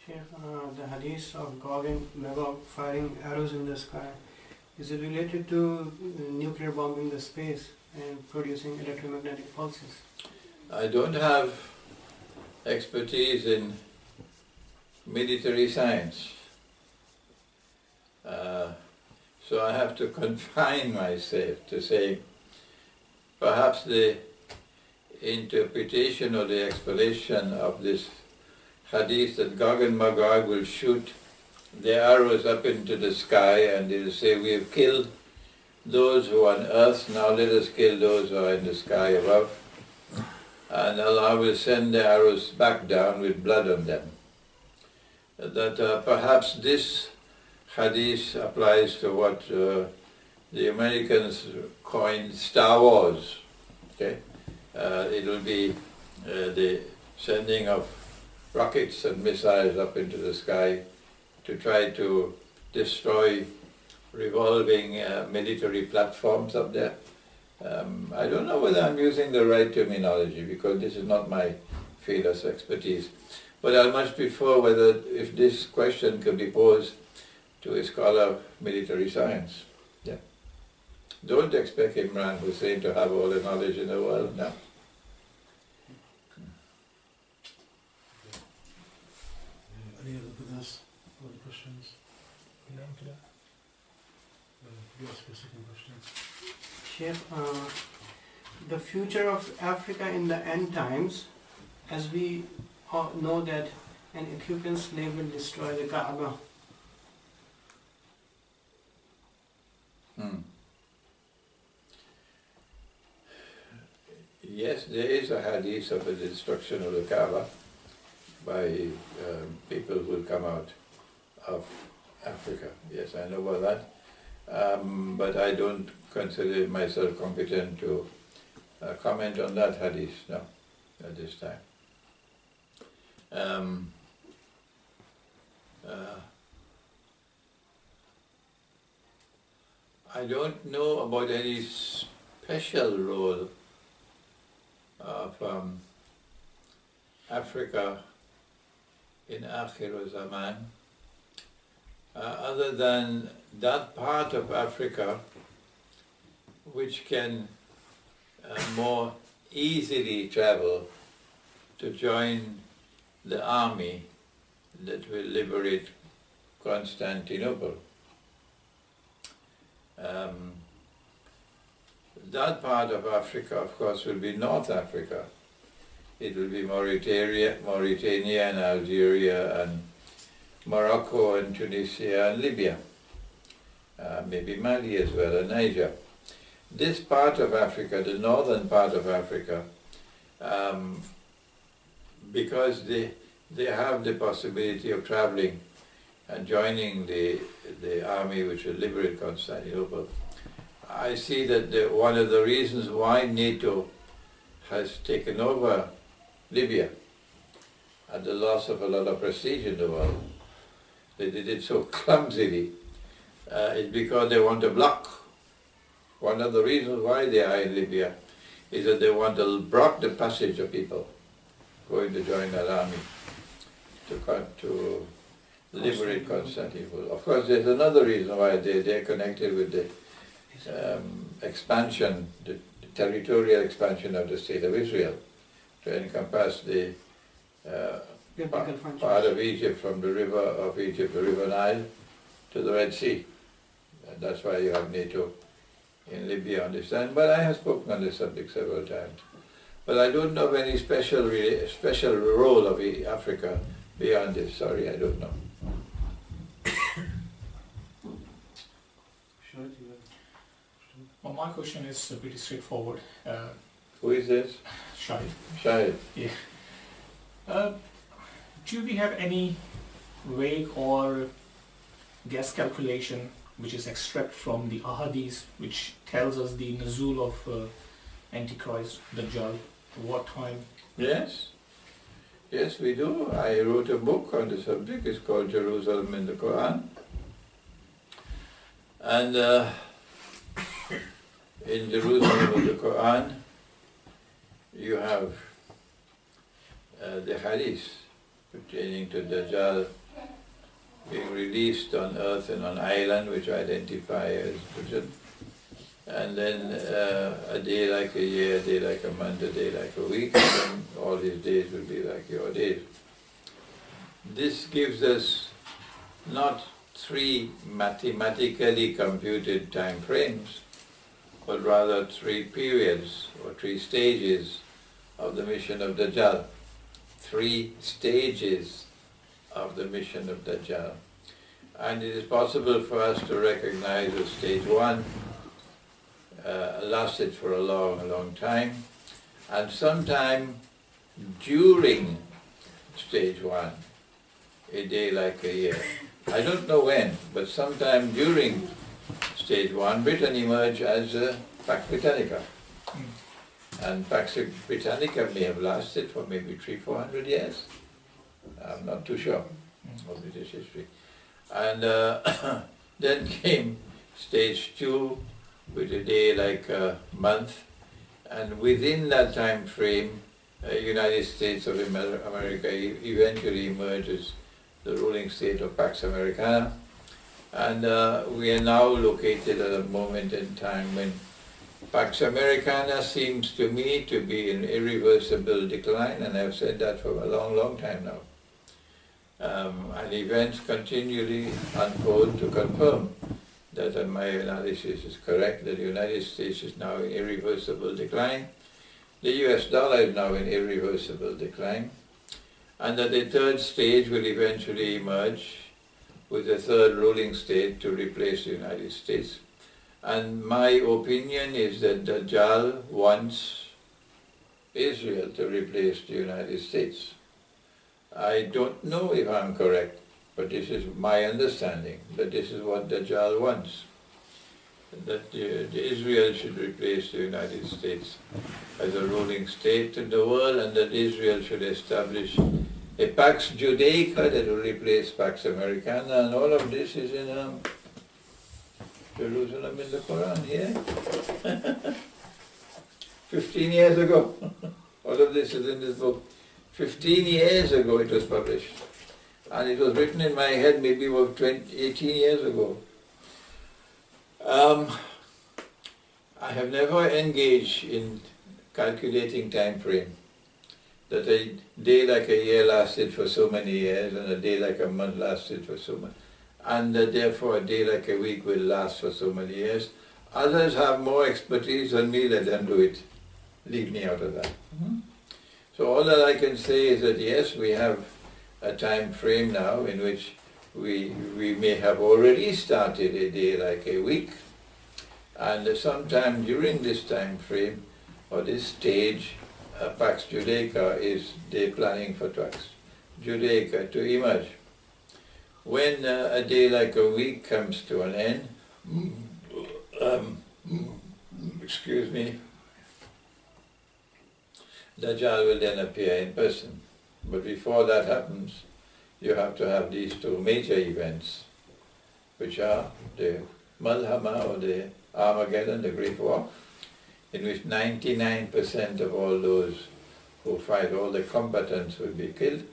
Sheikh, the hadith of Gog and Magog firing arrows in the sky, is it related to nuclear bombing the space and producing electromagnetic pulses? I don't have expertise in military science, so I have to confine myself to say perhaps the interpretation or the explanation of this hadith that Gog and Magog will shoot their arrows up into the sky and they will say, we have killed those who are on earth, now let us kill those who are in the sky above. And Allah will send the arrows back down with blood on them. That perhaps this hadith applies to what the Americans coined Star Wars. Okay? It will be the sending of rockets and missiles up into the sky to try to destroy revolving military platforms up there. I don't know whether I'm using the right terminology because this is not my field of expertise. But I much prefer whether if this question could be posed to a scholar of military science. Yeah. Don't expect Imran Hosein to have all the knowledge in the world now. Any other brothers? Other questions? No, you ask your second question. Sheikh, the future of Africa in the end times, as we all know that an Ethiopian slave will destroy the Kaaba. Yes, there is a hadith of the destruction of the Kaaba by people who will come out of Africa. Yes, I know about that. But I don't consider myself competent to comment on that hadith, no, at this time. I don't know about any special role of Africa in Akhir Zaman, other than that part of Africa which can more easily travel to join the army that will liberate Constantinople. That part of Africa, of course, will be North Africa. It will be Mauritania and Algeria and Morocco and Tunisia and Libya. Maybe Mali as well, and Niger. This part of Africa, the northern part of Africa, because they have the possibility of traveling and joining the army which will liberate Constantinople, I see that one of the reasons why NATO has taken over Libya at the loss of a lot of prestige in the world, they did it so clumsily, is because they want to block. One of the reasons why they are in Libya is that they want to block the passage of people going to join that army to liberate Constantinople. Of course, there's another reason why they're connected with the expansion, the territorial expansion of the state of Israel to encompass the part of Egypt from the river of Egypt, the River Nile, to the Red Sea. And that's why you have NATO in Libya on this end. But I have spoken on this subject several times. But I don't know of any special role of Africa beyond this. Sorry, I don't know. Well, my question is pretty straightforward. Who is this? Sheikh. Sheikh. Yeah. Do we have any vague or guess calculation which is extract from the ahadith which tells us the nuzul of Antichrist, Dajjal, what time? Yes. Yes, we do. I wrote a book on the subject. It's called Jerusalem in the Quran. And in Jerusalem of the Quran, you have the hadith pertaining to Dajjal being released on earth in an island which I identify as Britain, and then a day like a year, a day like a month, a day like a week, and then all his days will be like your days. This gives us not three mathematically computed time frames, but rather three periods or three stages of the mission of Dajjal. Three stages of the mission of Dajjal. And it is possible for us to recognize that stage one lasted for a long, long time, and sometime during stage one, a day like a year. I don't know when, but sometime during stage one, Britain emerged as Pax Britannica. And Pax Britannica may have lasted for maybe 300-400 years. I'm not too sure of British history. And then came stage two, with a day like a month, and within that time frame, United States of America eventually emerges the ruling state of Pax Americana, and we are now located at a moment in time when Pax Americana seems to me to be in irreversible decline, and I've said that for a long, long time now. And events continually unfold to confirm that my analysis is correct, that the United States is now in irreversible decline, the US dollar is now in irreversible decline, and that the third stage will eventually emerge with a third ruling state to replace the United States. And my opinion is that Dajjal wants Israel to replace the United States. I don't know if I'm correct, but this is my understanding, that this is what Dajjal wants, that Israel should replace the United States as a ruling state in the world, and that Israel should establish a Pax Judaica that will replace Pax Americana, and all of this is in Jerusalem in the Quran here. 15 years ago. All of this is in this book. 15 years ago it was published. And it was written in my head maybe about 18 years ago. I have never engaged in calculating time frame. That a day like a year lasted for so many years, and a day like a month lasted for so much, and that therefore a day like a week will last for so many years. Others have more expertise than me, let them do it. Leave me out of that. So all that I can say is that yes, we have a time frame now in which we may have already started a day like a week, and sometime during this time frame or this stage, Pax Judaica is they planning for Pax Judaica to emerge. When a day like a week comes to an end, excuse me, Dajjal will then appear in person. But before that happens, you have to have these two major events, which are the Malhama, or the Armageddon, the Great War, in which 99% of all those who fight, all the combatants, will be killed.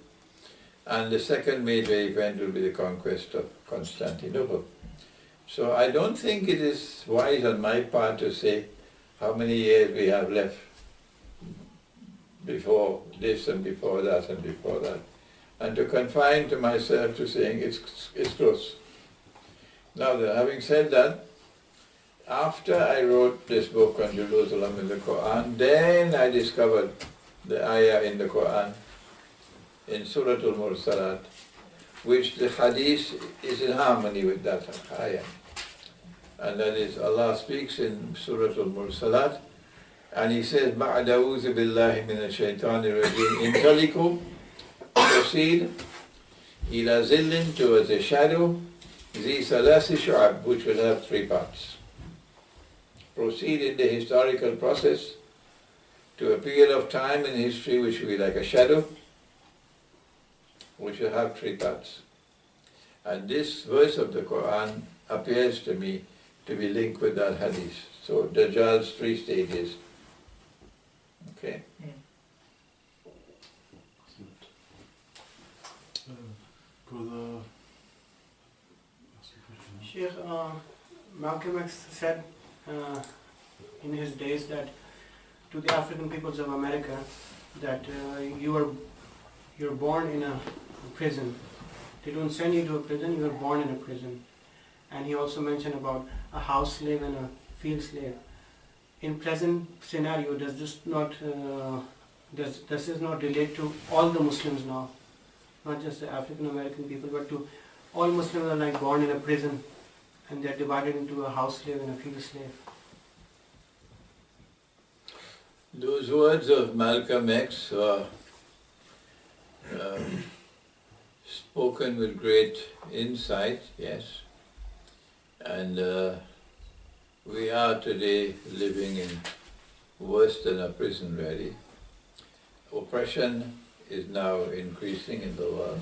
And the second major event will be the conquest of Constantinople. So I don't think it is wise on my part to say how many years we have left before this and before that and before that, and to confine to myself to saying it's close. Now, having said that, after I wrote this book on Jerusalem in the Quran, then I discovered the ayah in the Quran, in Surah Al-Mursalat, which the hadith is in harmony with that ayah. And that is, Allah speaks in Surah Al-Mursalat, and He says, بَعْدَ أَعُوذُ بِاللَّهِ مِنَ الشَّيْطَانِ الرَّجِيمِ انطَلِقُوا, proceed, إِلَى ظِلٍّ, towards a shadow, ذِي ثَلَاثِ شُعَبٍ, which will have three parts. Proceed in the historical process to a period of time in history which will be like a shadow, which will have three parts. And this verse of the Quran appears to me to be linked with that hadith. So Dajjal's three stages. Okay? Brother, ask a question. Sheikh, Malcolm X said in his days that to the African peoples of America that you're born in a prison. They don't send you to a prison, you are born in a prison. And he also mentioned about a house slave and a field slave. In present scenario, does this not relate to all the Muslims now? Not just the African American people, but to all Muslims are like born in a prison and they're divided into a house slave and a field slave. Those words of Malcolm X are spoken with great insight, yes. And we are today living in worse than a prison really. Oppression is now increasing in the world.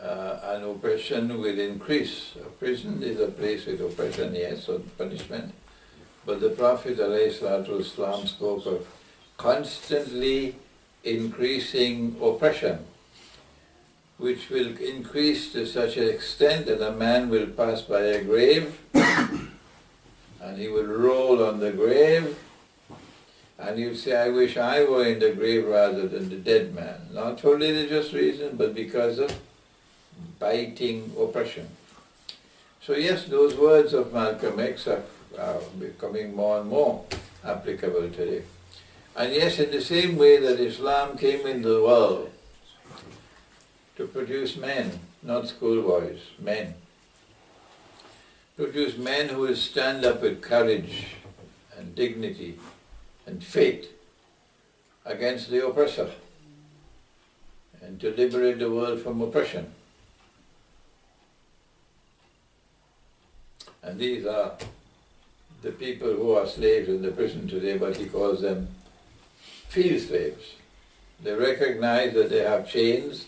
And oppression will increase. A prison is a place with oppression, yes, or punishment. But the Prophet ﷺ spoke of constantly increasing oppression, which will increase to such an extent that a man will pass by a grave and he will roll on the grave and he'll say, I wish I were in the grave rather than the dead man. Not for religious reason, but because of biting oppression. So yes, those words of Malcolm X are becoming more and more applicable today. And yes, in the same way that Islam came into the world to produce men, not schoolboys, men. Produce men who will stand up with courage and dignity and faith against the oppressor and to liberate the world from oppression. And these are the people who are slaves in the prison today, but he calls them field slaves. They recognize that they have chains,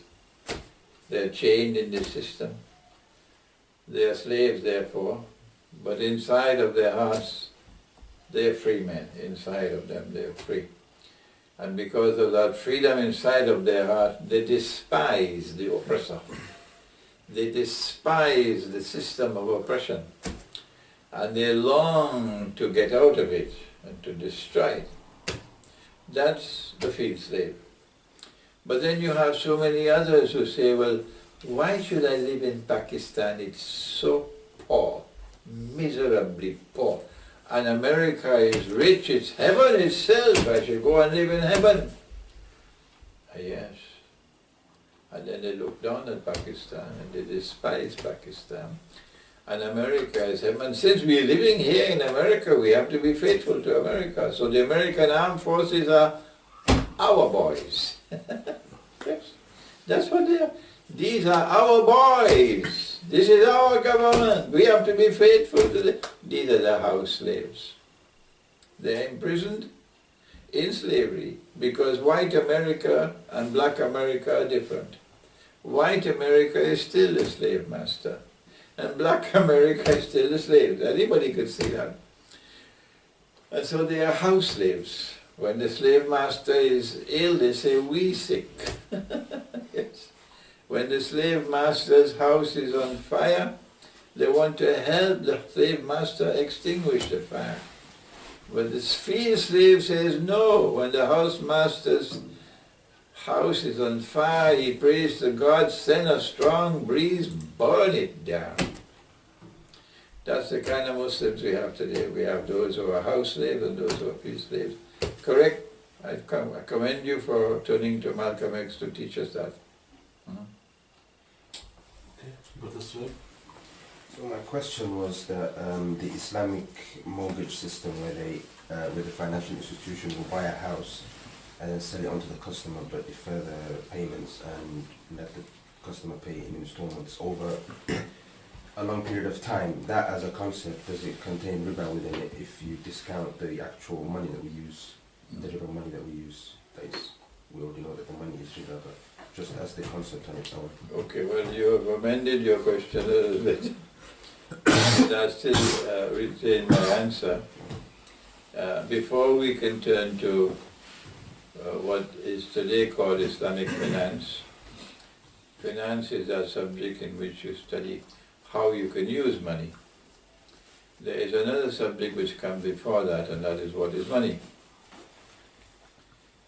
they're chained in this system. They are slaves therefore, but inside of their hearts, they're free men. Inside of them, they're free. And because of that freedom inside of their heart, they despise the oppressor. They despise the system of oppression. And they long to get out of it and to destroy it. That's the field slave. But then you have so many others who say, well, why should I live in Pakistan? It's so poor, miserably poor. And America is rich, it's heaven itself, I should go and live in heaven. Yes. And then they look down at Pakistan and they despise Pakistan. And America is heaven. And since we are living here in America, we have to be faithful to America. So the American armed forces are our boys. Yes. That's what they are. These are our boys. This is our government. We have to be faithful to them. These are the house slaves. They are imprisoned in slavery because white America and black America are different. White America is still the slave master. And black America is still the slave. Anybody could see that. And so they are house slaves. When the slave master is ill, they say, we sick. Yes. When the slave master's house is on fire, they want to help the slave master extinguish the fire. But the field slave says no. When the house master's house is on fire, he prays to God, send a strong breeze, burn it down. That's the kind of Muslims we have today. We have those who are house slaves and those who are field slaves. Correct? I commend you for turning to Malcolm X to teach us that. Okay, Brother Sir. So my question was that the Islamic mortgage system where the financial institution will buy a house and then sell it on to the customer but defer the payments and let the customer pay in installments over a long period of time. That as a concept, does it contain riba within it if you discount the actual money that we use, the riba money that we use? That is, we already know that the money is riba, but just as the concept on its own. Okay, well you have amended your question a little bit. But I still retain my answer. Before we can turn to what is today called Islamic finance, finance is a subject in which you study how you can use money. There is another subject which comes before that, and that is what is money.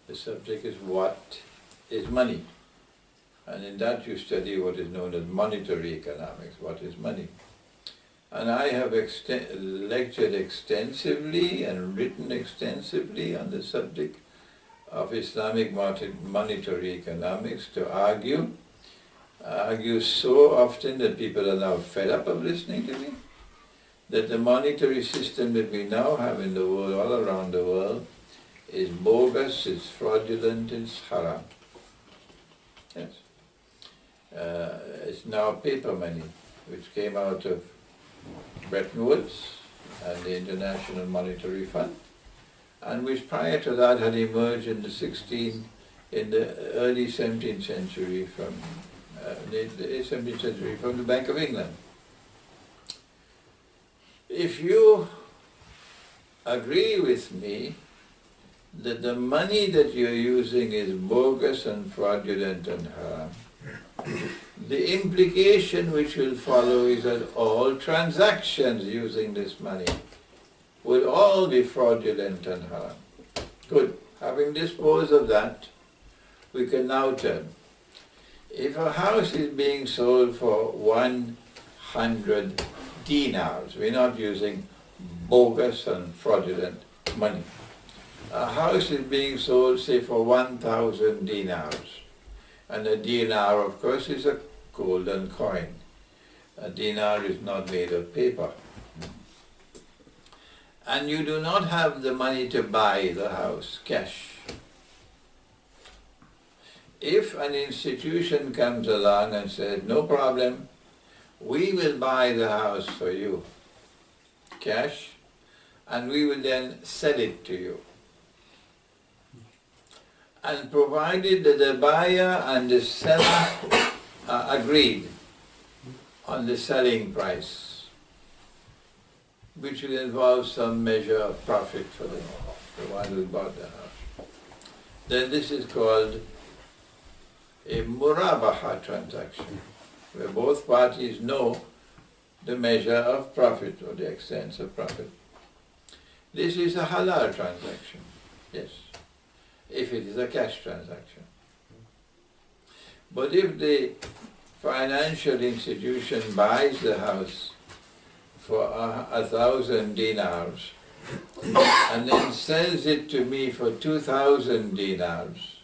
The subject is what is money. And in that you study what is known as monetary economics, what is money. And I have lectured extensively and written extensively on the subject of Islamic monetary economics to argue so often that people are now fed up of listening to me, that the monetary system that we now have in the world, all around the world, is bogus, it's fraudulent, it's haram. Yes. It's now paper money, which came out of Bretton Woods and the International Monetary Fund, and which prior to that had emerged in the early 17th century from the Bank of England. If you agree with me that the money that you're using is bogus and fraudulent and haram, the implication which will follow is that all transactions using this money will all be fraudulent and haram. Good. Having disposed of that, we can now turn. If a house is being sold for 100 dinars, we're not using bogus and fraudulent money. A house is being sold, say, for 1,000 dinars. And a dinar, of course, is a golden coin. A dinar is not made of paper. And you do not have the money to buy the house, cash. If an institution comes along and says, no problem, we will buy the house for you, cash, and we will then sell it to you. And provided that the buyer and the seller agreed on the selling price, which will involve some measure of profit for the one who bought the house, then this is called a murabaha transaction, where both parties know the measure of profit or the extent of profit. This is a halal transaction, yes, if it is a cash transaction. But if the financial institution buys the house for 1,000 dinars and then sells it to me for 2,000 dinars,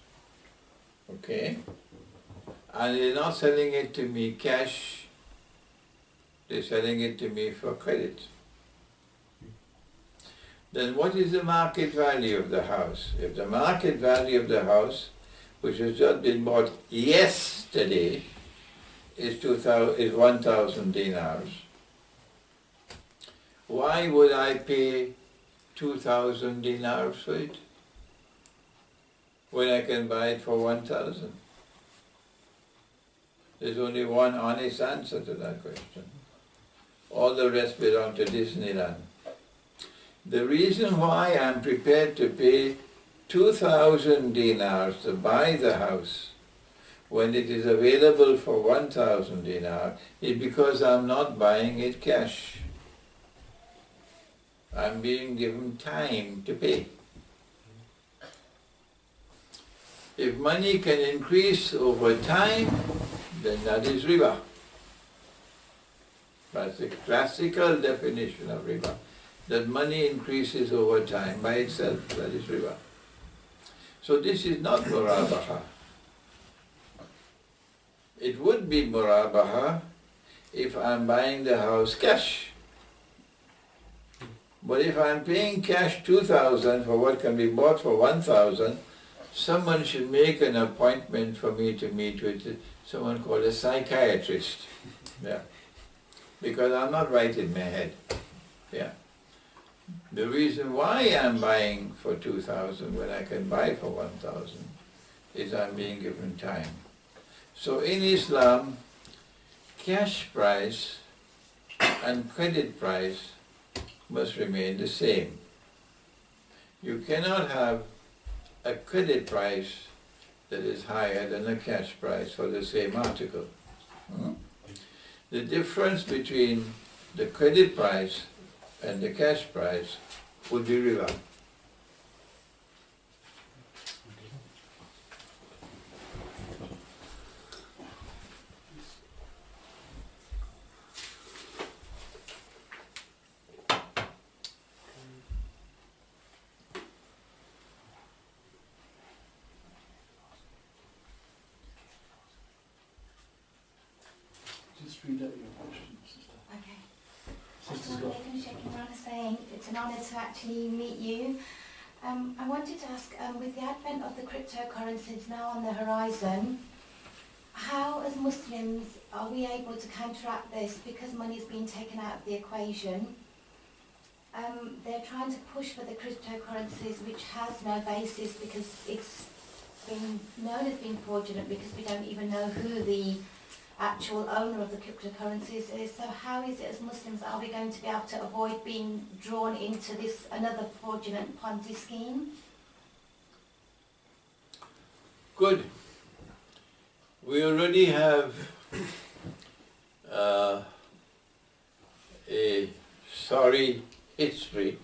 okay, and they're not selling it to me cash, they're selling it to me for credit, then what is the market value of the house? If the market value of the house, which has just been bought yesterday, is 1,000 dinars, why would I pay 2,000 dinars for it when I can buy it for 1,000? There's only one honest answer to that question. All the rest belong to Disneyland. The reason why I'm prepared to pay 2,000 dinars to buy the house when it is available for 1,000 dinars is because I'm not buying it cash. I'm being given time to pay. If money can increase over time, then that is riba. That's the classical definition of riba. That money increases over time by itself, that is riba. So this is not murabaha. It would be murabaha if I'm buying the house cash. But if I'm paying cash 2,000 for what can be bought for 1,000, someone should make an appointment for me to meet with someone called a psychiatrist. Yeah. Because I'm not right in my head. Yeah. The reason why I'm buying for 2,000 when I can buy for 1,000 is I'm being given time. So in Islam, cash price and credit price must remain the same. You cannot have a credit price that is higher than the cash price for the same article. Hmm? The difference between the credit price and the cash price would be riba. Just read out your question, sister. Okay. Sister's Assalamu got. alaikum, Sheikh Imran Hosein. It's an honour to actually meet you. I wanted to ask, with the advent of the cryptocurrencies now on the horizon, how as Muslims are we able to counteract this because money is being taken out of the equation? They're trying to push for the cryptocurrencies which has no basis because it's been known as being fraudulent because we don't even know who the actual owner of the cryptocurrencies is. So how is it as Muslims are we going to be able to avoid being drawn into this another fraudulent Ponzi scheme? Good. We already have a sorry history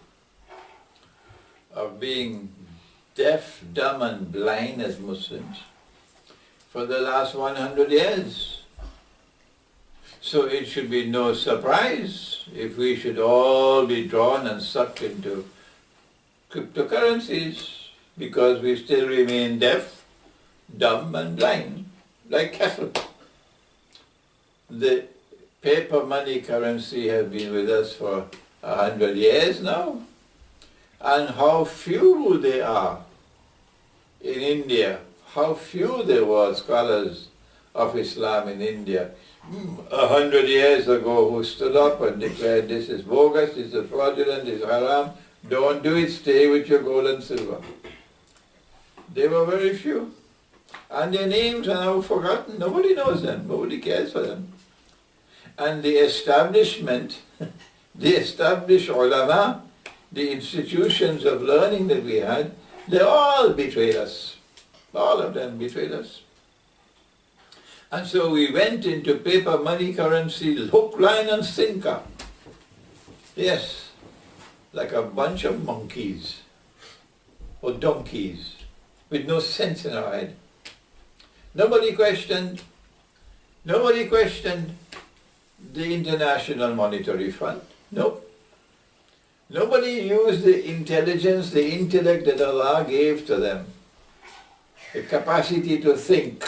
of being deaf, dumb and blind as Muslims for the last 100 years. So it should be no surprise if we should all be drawn and sucked into cryptocurrencies because we still remain deaf, dumb and blind, like cattle. The paper money currency has been with us for 100 years now. And how few they are in India, how few there were scholars of Islam in India 100 years ago who stood up and declared this is bogus, this is fraudulent, this is haram, don't do it, stay with your gold and silver. They were very few. And their names are now forgotten. Nobody knows them, nobody cares for them. And the establishment, the established ulama, the institutions of learning that we had, they all betrayed us. All of them betrayed us. And so we went into paper money currency, hook, line and sinker. Yes, like a bunch of monkeys or donkeys with no sense in our head. Nobody questioned the International Monetary Fund. Nope. Nobody used the intelligence, the intellect that Allah gave to them. The capacity to think,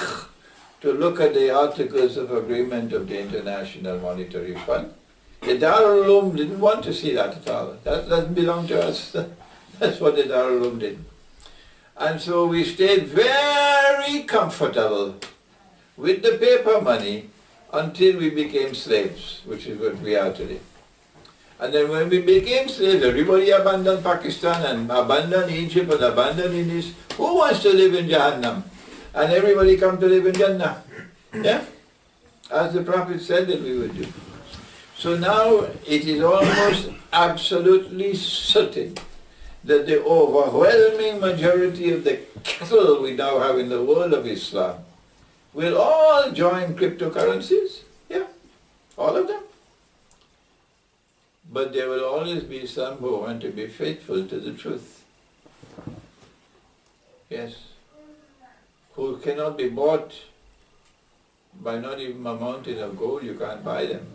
to look at the articles of agreement of the International Monetary Fund. The Darul Uloom didn't want to see that at all. That doesn't belong to us. That's what the Darul Uloom did. And so we stayed very comfortable with the paper money until we became slaves, which is what we are today. And then when we became slaves, everybody abandoned Pakistan and abandoned Egypt and abandoned India. Who wants to live in Jahannam? And everybody come to live in Jannah. Yeah? As the Prophet said that we would do. So now it is almost absolutely certain that the overwhelming majority of the cattle we now have in the world of Islam will all join cryptocurrencies. Yeah, all of them. But there will always be some who want to be faithful to the truth. Yes. Who cannot be bought by not even a mountain of gold, you can't buy them.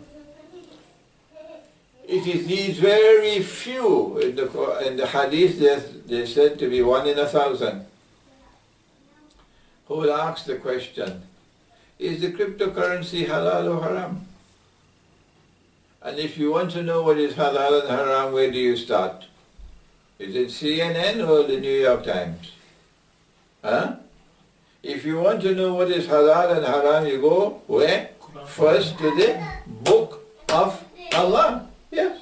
It is these very few, in the hadith they're said to be 1 in 1,000, who will ask the question, is the cryptocurrency halal or haram? And if you want to know what is halal and haram, where do you start? Is it CNN or the New York Times? Huh? If you want to know what is halal and haram, you go where? First to the book of Allah. Yes.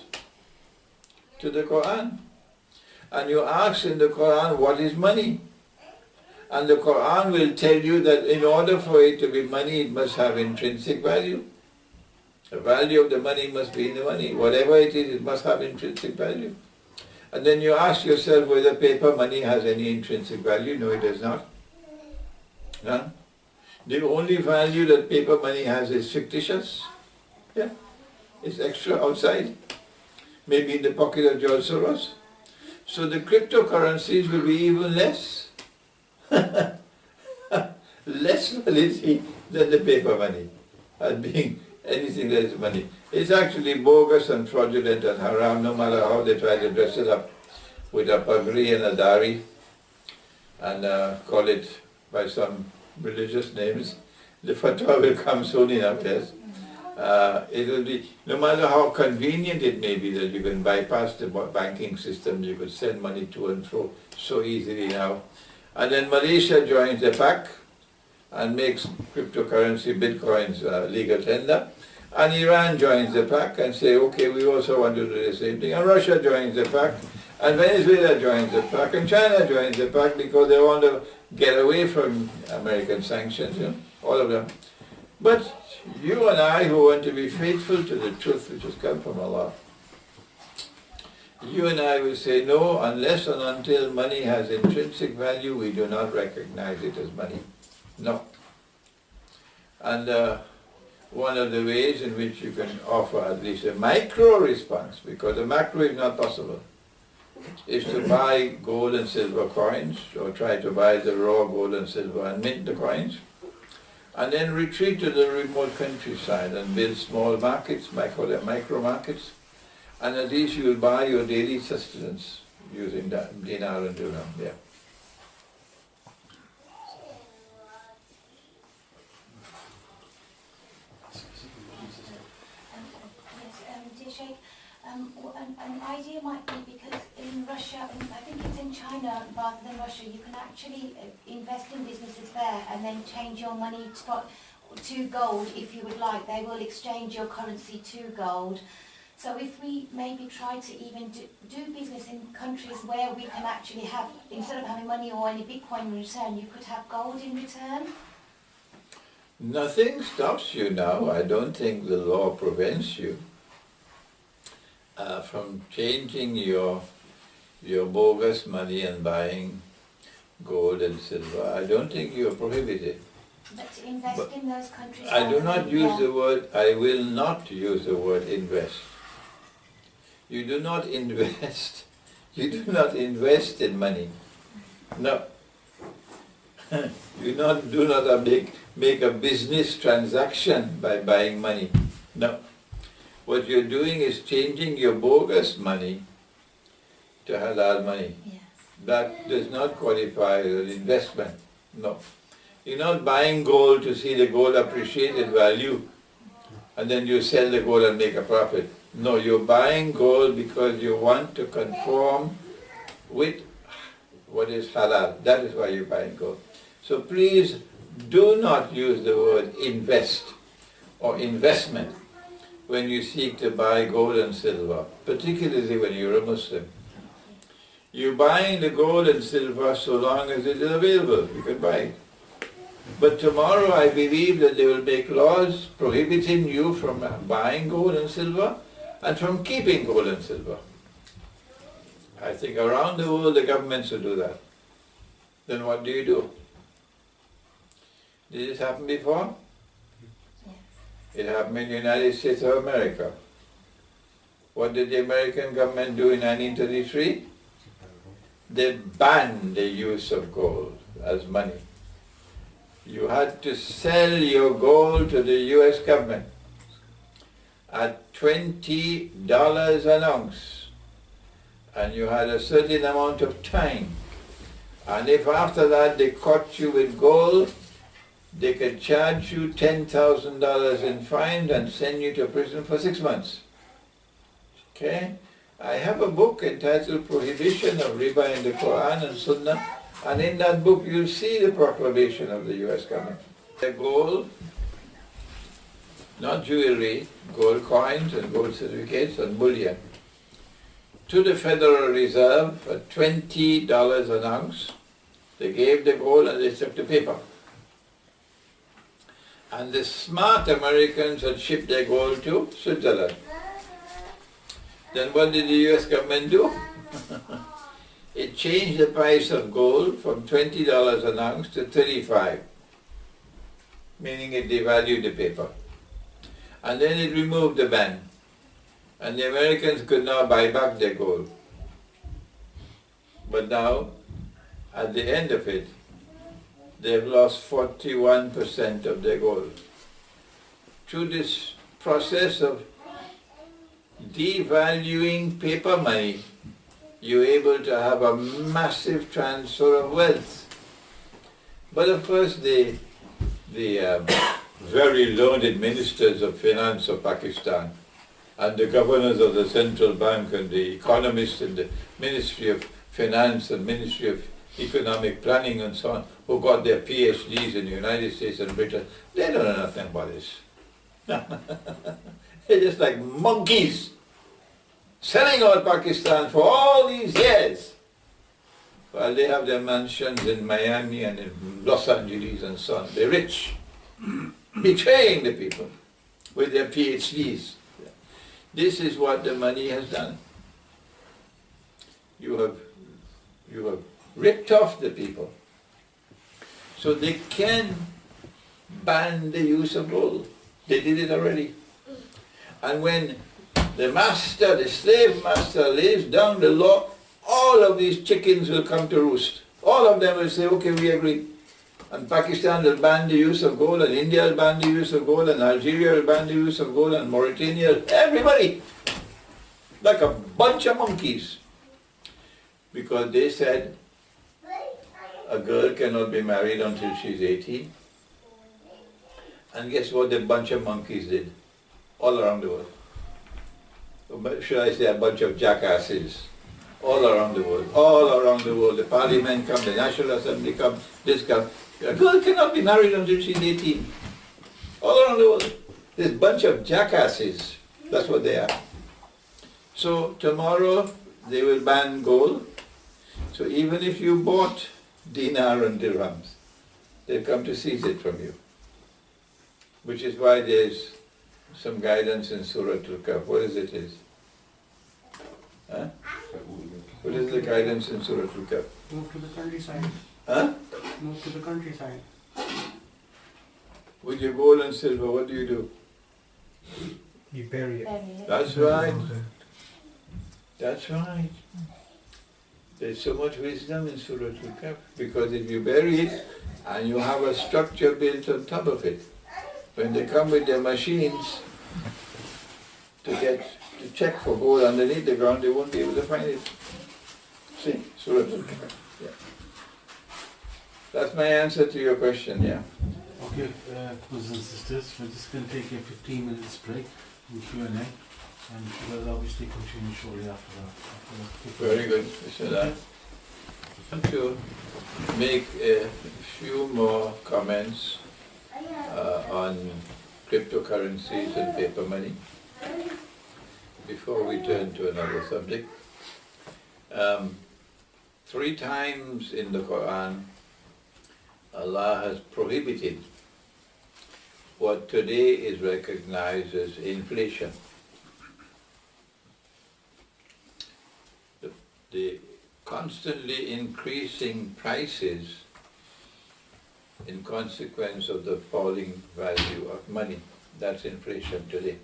To the Quran. And you ask in the Quran, what is money? And the Quran will tell you that in order for it to be money, it must have intrinsic value. The value of the money must be in the money. Whatever it is, it must have intrinsic value. And then you ask yourself whether paper money has any intrinsic value. No, it does not. Huh? The only value that paper money has is fictitious. Yeah. It's extra outside. Maybe in the pocket of George Soros. So the cryptocurrencies will be even less. Less validity than the paper money as being anything that is money. It's actually bogus and fraudulent and haram, no matter how they try to dress it up with a pagri and a dari and call it by some religious names. The fatwa will come soon enough, yes. It will be, no matter how convenient it may be that you can bypass the banking system, you could send money to and fro so easily now. And then Malaysia joins the pack and makes cryptocurrency, bitcoins legal tender. And Iran joins the pack and say, okay, we also want to do the same thing. And Russia joins the pack, and Venezuela joins the pack, and China joins the pack because they want to get away from American sanctions, you know, all of them. But you and I, who want to be faithful to the truth which has come from Allah, you and I will say, no, unless and until money has intrinsic value, we do not recognize it as money. No. And one of the ways in which you can offer at least a micro response, because a macro is not possible, is to buy gold and silver coins, or try to buy the raw gold and silver and mint the coins, and then retreat to the remote countryside and build small markets, I call them micro markets, and at least you will buy your daily sustenance using that dinar and dirham. Yeah. Dear Sheikh, an idea might be because in Russia, I think it's in China rather than Russia, you can actually invest in businesses there and then change your money to gold if you would like. They will exchange your currency to gold. So if we maybe try to even do business in countries where we can actually have, instead of having money or any Bitcoin in return, you could have gold in return? Nothing stops you now. I don't think the law prevents you from changing your bogus money and buying gold and silver. I don't think you are prohibited. But to invest in those countries... I do not use the word, I will not use the word invest. You do not invest. You do not invest in money. No. You do not make a business transaction by buying money. No. What you're doing is changing your bogus money to halal money. Yes. That does not qualify as an investment. No. You're not buying gold to see the gold appreciate in value and then you sell the gold and make a profit. No, you're buying gold because you want to conform with what is halal. That is why you're buying gold. So please do not use the word invest or investment when you seek to buy gold and silver, particularly when you're a Muslim. You're buying the gold and silver so long as it is available. You can buy it. But tomorrow I believe that they will make laws prohibiting you from buying gold and silver and from keeping gold and silver. I think around the world the governments will do that. Then what do you do? Did this happen before? Yes. It happened in the United States of America. What did the American government do in 1933? They banned the use of gold as money. You had to sell your gold to the US government at $20 an ounce, and you had a certain amount of time. And if after that they caught you with gold, they could charge you $10,000 in fine and send you to prison for 6 months. Okay? I have a book entitled Prohibition of Riba in the Quran and Sunnah, and in that book you'll see the proclamation of the US government. The gold, not jewelry, gold coins and gold certificates and bullion, to the Federal Reserve at $20 an ounce. They gave the gold and they took the paper. And the smart Americans had shipped their gold to Switzerland. Then what did the US government do? It changed the price of gold from $20 an ounce to $35. meaning it devalued the paper. And then it removed the ban. And the Americans could now buy back their gold. But now, at the end of it, they've lost 41% of their gold. Through this process of devaluing paper money, you're able to have a massive transfer of wealth. But of course, the very learned ministers of finance of Pakistan and the governors of the central bank and the economists in the Ministry of Finance and Ministry of Economic Planning and so on, who got their PhDs in the United States and Britain, they don't know nothing about this. They're just like monkeys selling out Pakistan for all these years, while they have their mansions in Miami and in Los Angeles and so on. They're rich, betraying the people with their PhDs. This is what the money has done. You have ripped off the people. So they can ban the use of gold. They did it already. And when the master, the slave master, lays down the law, all of these chickens will come to roost. All of them will say, okay, we agree. And Pakistan will ban the use of gold, and India will ban the use of gold, and Algeria will ban the use of gold, and Mauritania, everybody. Like a bunch of monkeys. Because they said a girl cannot be married until she's 18. And guess what the bunch of monkeys did? All around the world. But should I say a bunch of jackasses? All around the world. All around the world. The parliament comes, the National Assembly comes, this comes. A girl cannot be married until she's 18. All around the world. This bunch of jackasses. That's what they are. So tomorrow they will ban gold. So even if you bought dinar and dirhams, they'll come to seize it from you. Which is why there's some guidance in Surah Al-Kahf. What is it? Huh? What is the guidance in Surah Al-Kahf? Move to the countryside. Huh? Move to the countryside. With your gold and silver, what do you do? You bury it. Bury it. That's right. That's right. There's so much wisdom in Surah Al-Kahf, because if you bury it and you have a structure built on top of it, when they come with their machines to check for gold underneath the ground, they won't be able to find it. See, Surah Al-Kahf. Yeah. That's my answer to your question, yeah. Okay, brothers and sisters, we're just going to take a 15 minutes break in Q&A, and we'll obviously continue shortly after that. Very good. So I want to make a few more comments on cryptocurrencies and paper money before we turn to another subject. 3 times in the Quran, Allah has prohibited what today is recognized as inflation. The constantly increasing prices in consequence of the falling value of money. That's inflation today.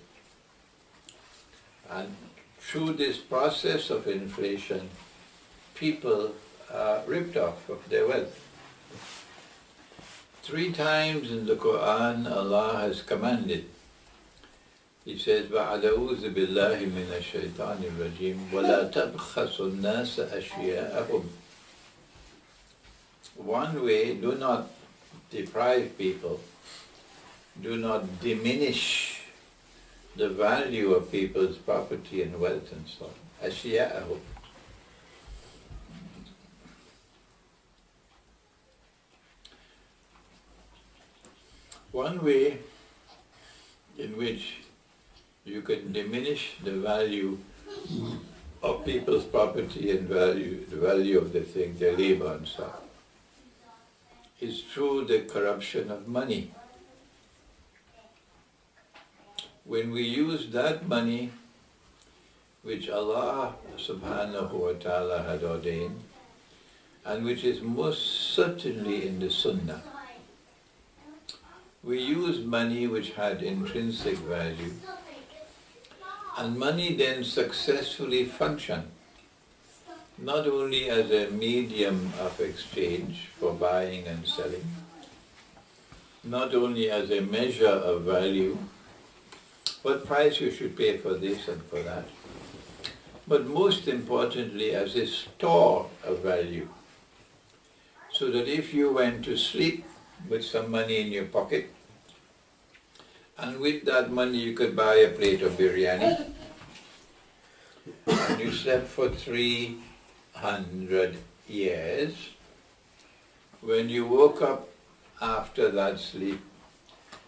And through this process of inflation, people are ripped off of their wealth. 3 times in the Quran, Allah has commanded. He says, وَعَلَوْذُ بِاللَّهِ مِنَ الشَّيْطَانِ الرَّجِيمِ وَلَا تَبْخَسُوا النَّاسَ أَشْيَاءَهُمْ. One way, do not deprive people, do not diminish the value of people's property and wealth and so on. أَشْيَاءَهُمْ. One way in which you can diminish the value of people's property and the value of their thing, their labor and so on, is through the corruption of money. When we use that money which Allah subhanahu wa ta'ala had ordained, and which is most certainly in the Sunnah, We used money which had intrinsic value, and money then successfully functioned, not only as a medium of exchange for buying and selling, not only as a measure of value, what price you should pay for this and for that, but most importantly as a store of value. So that if you went to sleep with some money in your pocket, and with that money you could buy a plate of biryani, and you slept for 300 years, when you woke up after that sleep,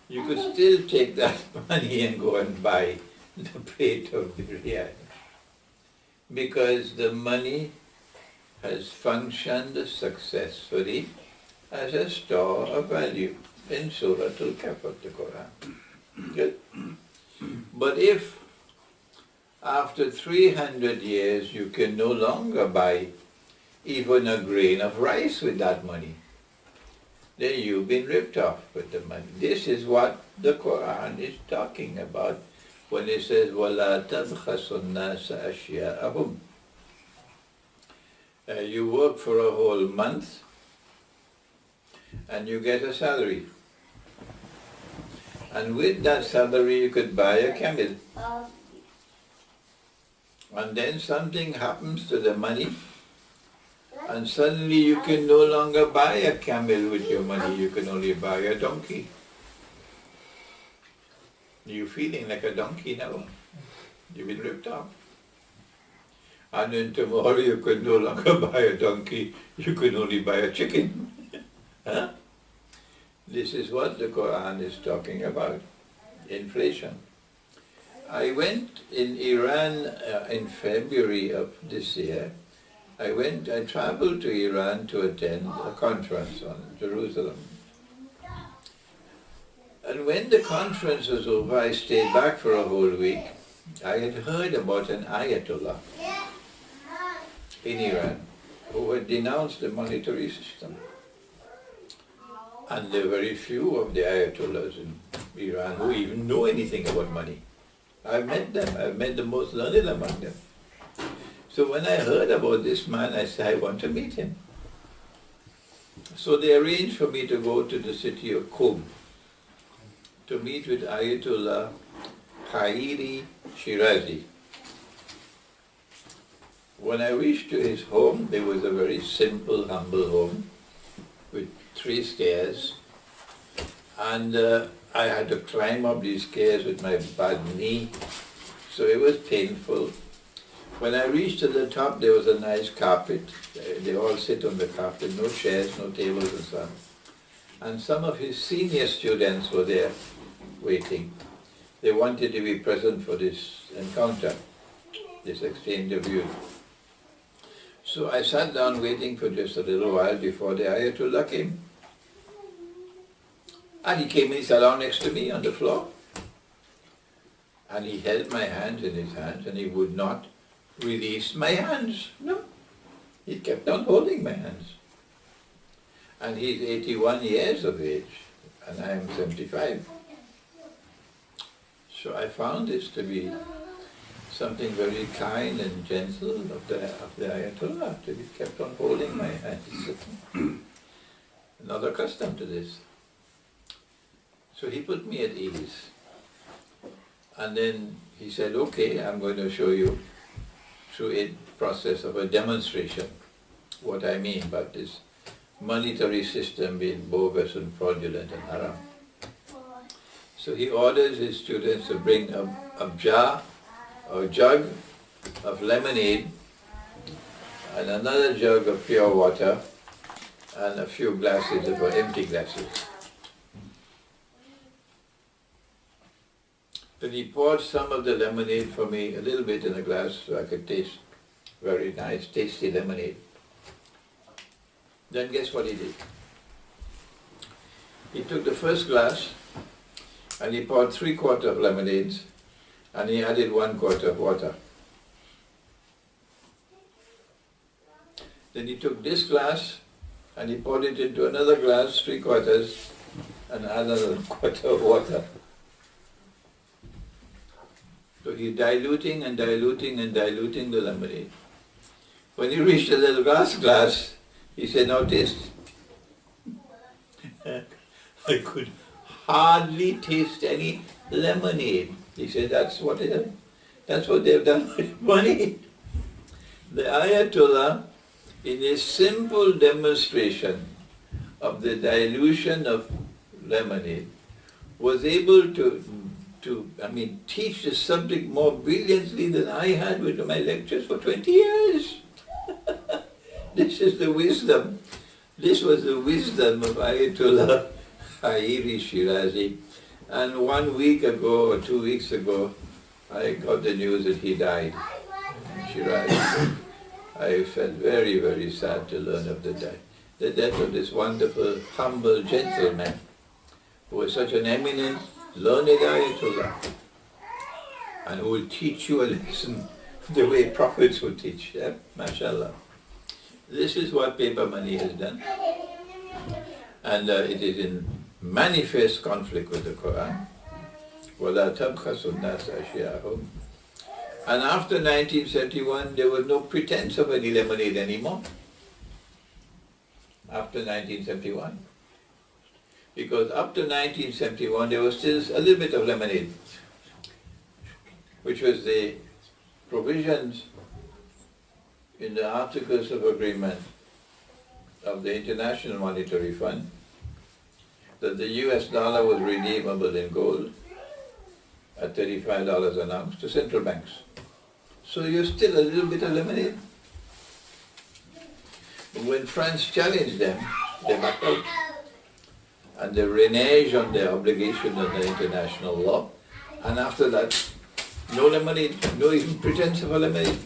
you could still take that money and go and buy the plate of biryani. Because the money has functioned successfully as a store of value in Surah Al-Kahf of the Quran. Good. But if after 300 years you can no longer buy even a grain of rice with that money, then you've been ripped off with the money. This is what the Quran is talking about when it says, وَلَا تَبْخَسُ النَّاسَ أَشْيَاءَهُمْ. You work for a whole month and you get a salary. And with that salary you could buy a camel. And then something happens to the money, and suddenly you can no longer buy a camel with your money, you can only buy a donkey. You're feeling like a donkey now. You've been ripped off. And then tomorrow you could no longer buy a donkey, you can only buy a chicken. Huh? This is what the Quran is talking about, inflation. I went in Iran in February of this year. I traveled to Iran to attend a conference on Jerusalem. And when the conference was over, I stayed back for a whole week. I had heard about an Ayatollah in Iran who had denounced the monetary system. And there are very few of the Ayatollahs in Iran who even know anything about money. I've met them. I've met the most learned among them. So when I heard about this man, I said, I want to meet him. So they arranged for me to go to the city of Qom to meet with Ayatollah Hairi Shirazi. When I reached to his home, there was a very simple, humble home with 3 stairs, and I had to climb up these stairs with my bad knee, so it was painful. When I reached to the top, there was a nice carpet. They all sit on the carpet, no chairs, no tables and so on. And some of his senior students were there waiting. They wanted to be present for this encounter, this exchange of views. So I sat down waiting for just a little while before the Ayatollah came. And he came and he sat down next to me on the floor. And he held my hands in his hands and he would not release my hands. No. He kept on holding my hands. And he's 81 years of age and I am 75. So I found this to be something very kind and gentle of the Ayatollah, to be kept on holding my hands. Not accustomed to this. So he put me at ease. And then he said, okay, I'm going to show you through a process of a demonstration what I mean about this monetary system being bogus and fraudulent and haram. So he orders his students to bring a jar or jug of lemonade and another jug of pure water and a few glasses of empty glasses. Then he poured some of the lemonade for me, a little bit in a glass so I could taste very nice, tasty lemonade. Then guess what he did? He took the first glass and he poured 3/4 of lemonade and he added 1/4 of water. Then he took this glass and he poured it into another glass, 3/4, and another quarter of water. So he's diluting and diluting and diluting the lemonade. When he reached a little glass, he said, now taste. I could hardly taste any lemonade. He said, that's what they've done with money. The Ayatollah, in a simple demonstration of the dilution of lemonade, was able to teach the subject more brilliantly than I had with my lectures for 20 years. This is the wisdom. This was the wisdom of Ayatollah Hairi Shirazi. And 1 week ago or 2 weeks ago, I got the news that he died. Shirazi. I felt very, very sad to learn of the death of this wonderful, humble gentleman who was such an eminent, learned Ayatollah, and who will teach you a lesson the way prophets would teach. Yeah? MashaAllah. This is what paper money has done. And it is in manifest conflict with the Quran. وَلَا تَبْخَسُوا النَّاسَ أَشْيَاءَهُمْ. And after 1971, there was no pretense of any lemonade anymore. After 1971. Because up to 1971, there was still a little bit of lemonade, which was the provisions in the Articles of Agreement of the International Monetary Fund that the US dollar was redeemable in gold at $35 an ounce to central banks. So you're still a little bit of lemonade. When France challenged them, they backed out. And they reneged on their obligation under international law. And after that, no lemonade, no even pretense of a lemonade.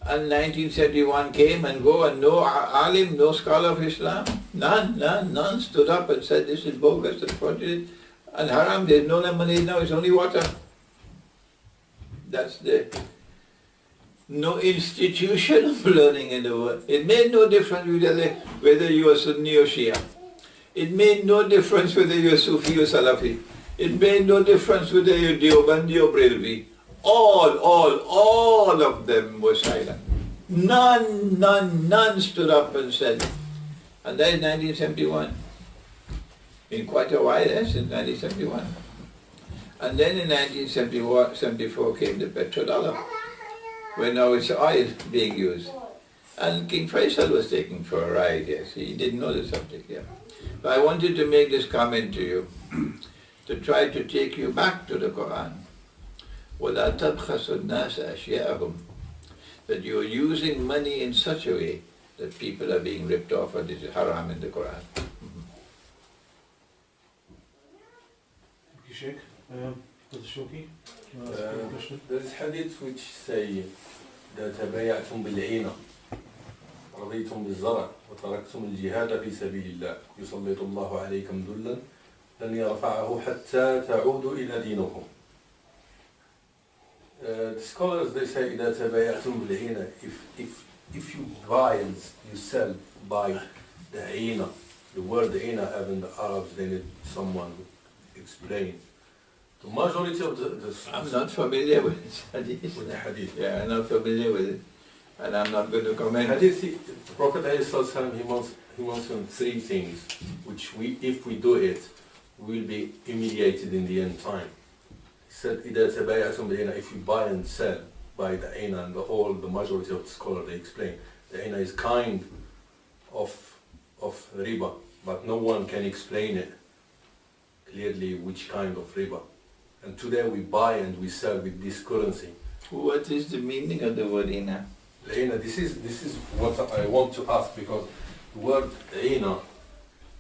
And 1971 came and go, and no alim, no scholar of Islam, none stood up and said this is bogus and fraudulent and haram. There's no lemonade now, it's only water. That's no institution of learning in the world. It made no difference whether you are Sunni or Shia. It made no difference whether you're Sufi or Salafi. It made no difference whether you're Deobandi or Brelvi. All of them were silent. None stood up and said. And that is 1971. In quite a while, since 1971. And then in 1974 came the petrodollar, when now it's oil being used. And King Faisal was taken for a ride, yes. He didn't know the subject, yeah. But I wanted to make this comment to you, to try to take you back to the Quran. وَلَا تَبْخَسُوا النَّاسَ أَشْيَاءَهُمْ. That you are using money in such a way that people are being ripped off, and this is haram in the Quran. Thank you, Sheikh. Brother Shoki, do you want to ask a question? There is hadith which say that تبايعتم بالعينة رضيتم بالزرع وتركتم الجهاد في سبيل الله يسلط الله عليكم ذلا لن يرفعه حتى تعودوا إلى دينكم. The scholars, they say إذا تبايعتم بالعينة, if you buy and you sell by the عينة, the word عينة having the Arabs, they need someone to explain. The majority of the I'm not familiar with hadith. with the hadith. Yeah, I'm not familiar with it. And I'm not going to comment. Hadith, the Prophet he mentioned three things, which if we do it, we will be humiliated in the end time. He said, إِذَا تَبَايَعْتُمْ بِالْعِينَةِ, if you buy and sell by the Aina, and the majority of the scholars, they explain, the Aina is kind of riba, but no one can explain it clearly which kind of riba. And today we buy and we sell with this currency. What is the meaning of the word ina? Leina, this is what I want to ask, because the word Leina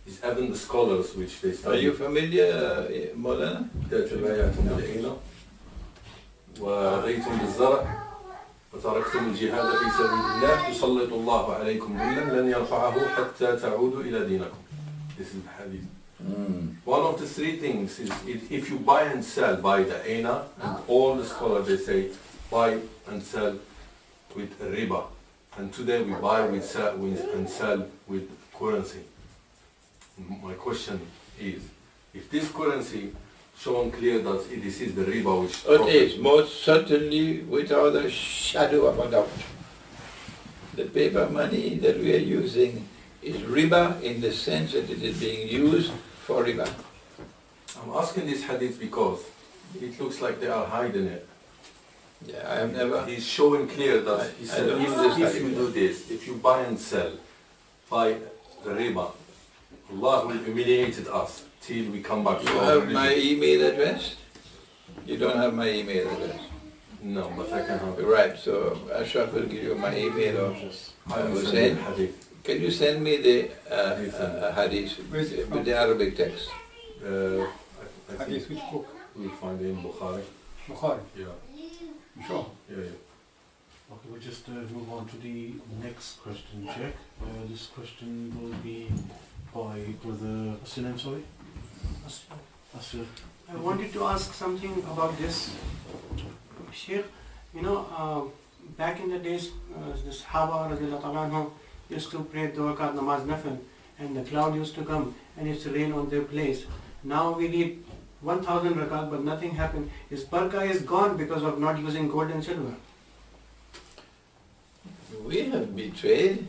is even the scholars which they study. Are you familiar, Maulana? تبايعتم بالعينة ورضيتم بالزرع وتركتم الجهاد في سبيل الله يسلط الله عليكم ذلا لن يرفعه حتى تعودوا إلى دينكم. This is the hadith. One of the three things is if you buy and sell by the Aina, and all the scholars they say buy and sell with riba, and today we buy and sell with currency. My question is, if this currency shown clear that this is the riba which It is most certainly without a shadow of a doubt. The paper money that we are using is riba in the sense that it is being used for riba. I'm asking this hadith because it looks like they are hiding it. Yeah, I have never. He's showing clear that he I said don't if understand you it. do this, if you buy and sell by the riba, Allah will humiliate us till we come back You to our have religion. my email address? You don't have my email address. No, but I can have it. Right, so Ashraf will give you my email or I will send Hosein. you hadith. Can you send me the hadith Where's it from? with the Arabic text? I think Hadith, which book? we'll find it in Bukhari. Bukhari. Yeah, You sure? yeah. Okay, we'll just move on to the next question, Sheikh. This question will be by Brother Hosein, sorry. Asir. I wanted to ask something about this. Sheikh, back in the days, the Sahaba radiallahu ta'ala anhum used to pray Dawaqat Namaz Nafil, and the cloud used to come and it's rain on their place. Now we need 1000 rakat, but nothing happened. His barakah is gone because of not using gold and silver. We have betrayed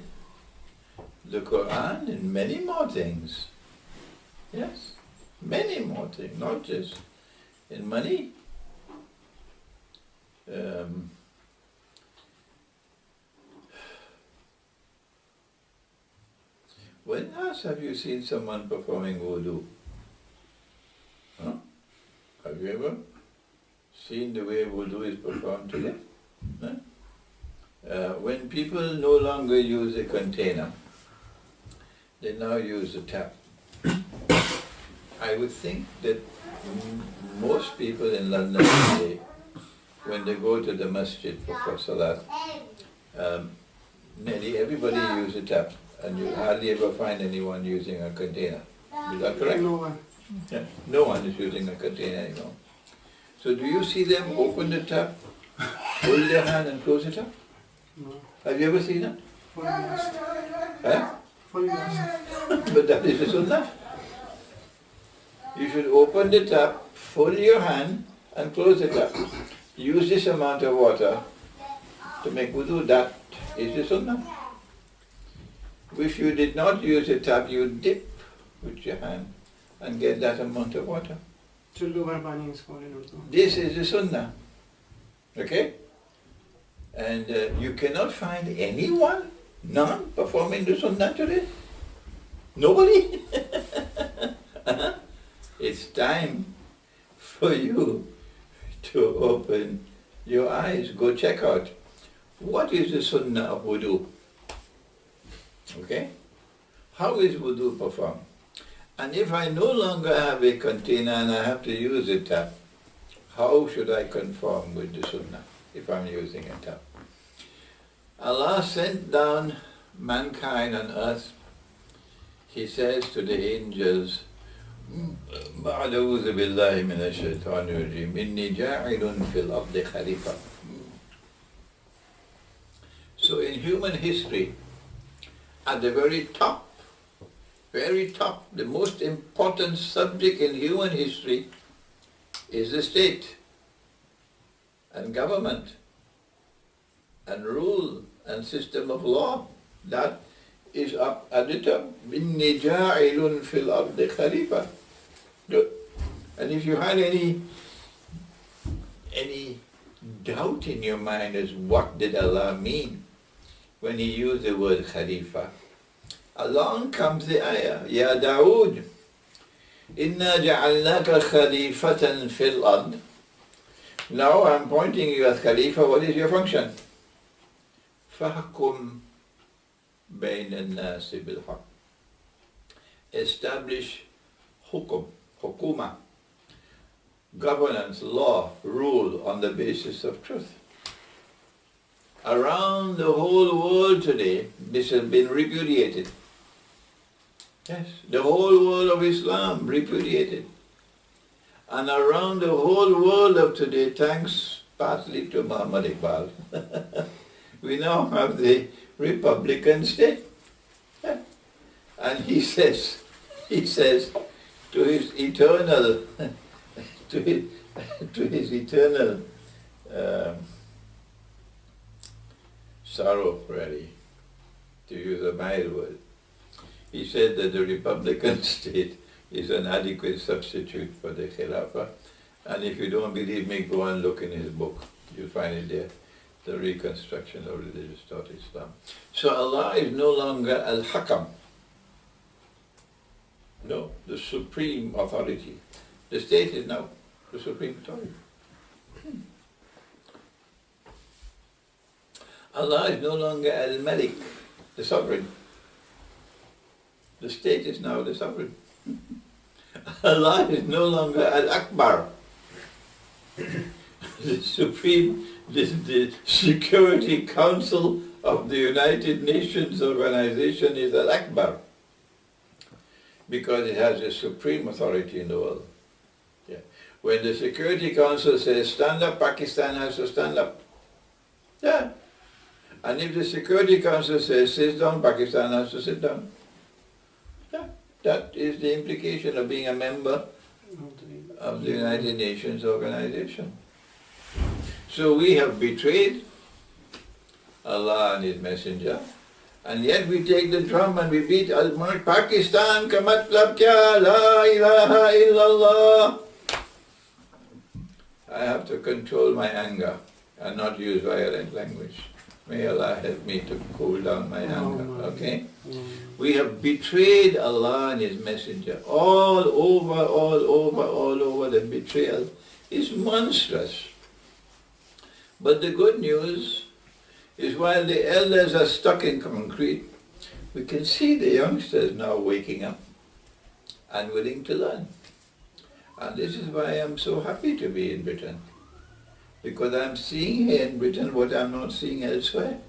the Quran in many more things. Yes, many more things, not just in money. When last have you seen someone performing wudu? Huh? Have you ever seen the way wudu is performed today? Huh? When people no longer use a container, they now use a tap. I would think that most people in London today, when they go to the masjid for salat, nearly everybody uses a tap, and you hardly ever find anyone using a container. Is that correct? No one. Yeah. No one is using a container anymore. So do you see them open the tap, hold their hand and close it up? No. Have you ever seen that? Fully lost. Huh? Fully lost. But that is the sunnah. You should open the tap, fold your hand and close the tap. Use this amount of water to make wudu. That is the sunnah. If you did not use the tap, you dip with your hand and get that amount of water. Chullu bhar pani is called in Urdu. This is the sunnah. Okay? And you cannot find anyone non-performing the sunnah today. Nobody. It's time for you to open your eyes. Go check out what is the sunnah of wudu. Okay? How is wudu performed? And if I no longer have a container and I have to use a tap, how should I conform with the sunnah if I'm using a tap? Allah sent down mankind on earth. He says to the angels, أعوذ بالله من الشيطان الرجيم إني جاعل في الأرض خليفة. So in human history, at the very top, the most important subject in human history is the state and government and rule and system of law. That is up at the top. إِنِّي جَاعِلٌ فِي الْأَرْضِ خَلِيفَةً. Good. And if you had any doubt in your mind as what did Allah mean when He used the word Khalifa, along comes the ayah, Ya Dawood, Inna ja'alnaka khalifatan fil ard. Now I'm pointing you as Khalifa, what is your function? Fahkum bayna al-nasi bil-haq. Establish hukum, hukuma, governance, law, rule on the basis of truth. Around the whole world today, this has been repudiated. Yes, the whole world of Islam repudiated. And around the whole world of today, thanks partly to Muhammad Iqbal, we now have the Republican state. And he says, to his eternal, to his eternal sorrow, really, to use a mild word. He said that the Republican state is an adequate substitute for the Khilafah. And if you don't believe me, go and look in his book. You'll find it there, The Reconstruction of Religious Thought Islam. So Allah is no longer Al-Hakam. No, the supreme authority. The state is now the supreme authority. Allah is no longer Al-Malik, the sovereign. The state is now the sovereign. Allah is no longer Al-Akbar. The supreme, the Security Council of the United Nations organization is Al-Akbar, because it has the supreme authority in the world. Yeah. When the Security Council says stand up, Pakistan has to stand up. Yeah. And if the Security Council says sit down, Pakistan has to sit down. Yeah. That is the implication of being a member of the United Nations organization. So we have betrayed Allah and His Messenger, and yet we take the drum and we beat Al-Mulk, Pakistan ka matlab kya, la ilaha illallah. I have to control my anger and not use violent language. May Allah help me to cool down my anger, okay? We have betrayed Allah and His Messenger. All over, the betrayal is monstrous. But the good news is while the elders are stuck in concrete, we can see the youngsters now waking up and willing to learn. And this is why I'm so happy to be in Britain. Because I'm seeing here in Britain what I'm not seeing elsewhere.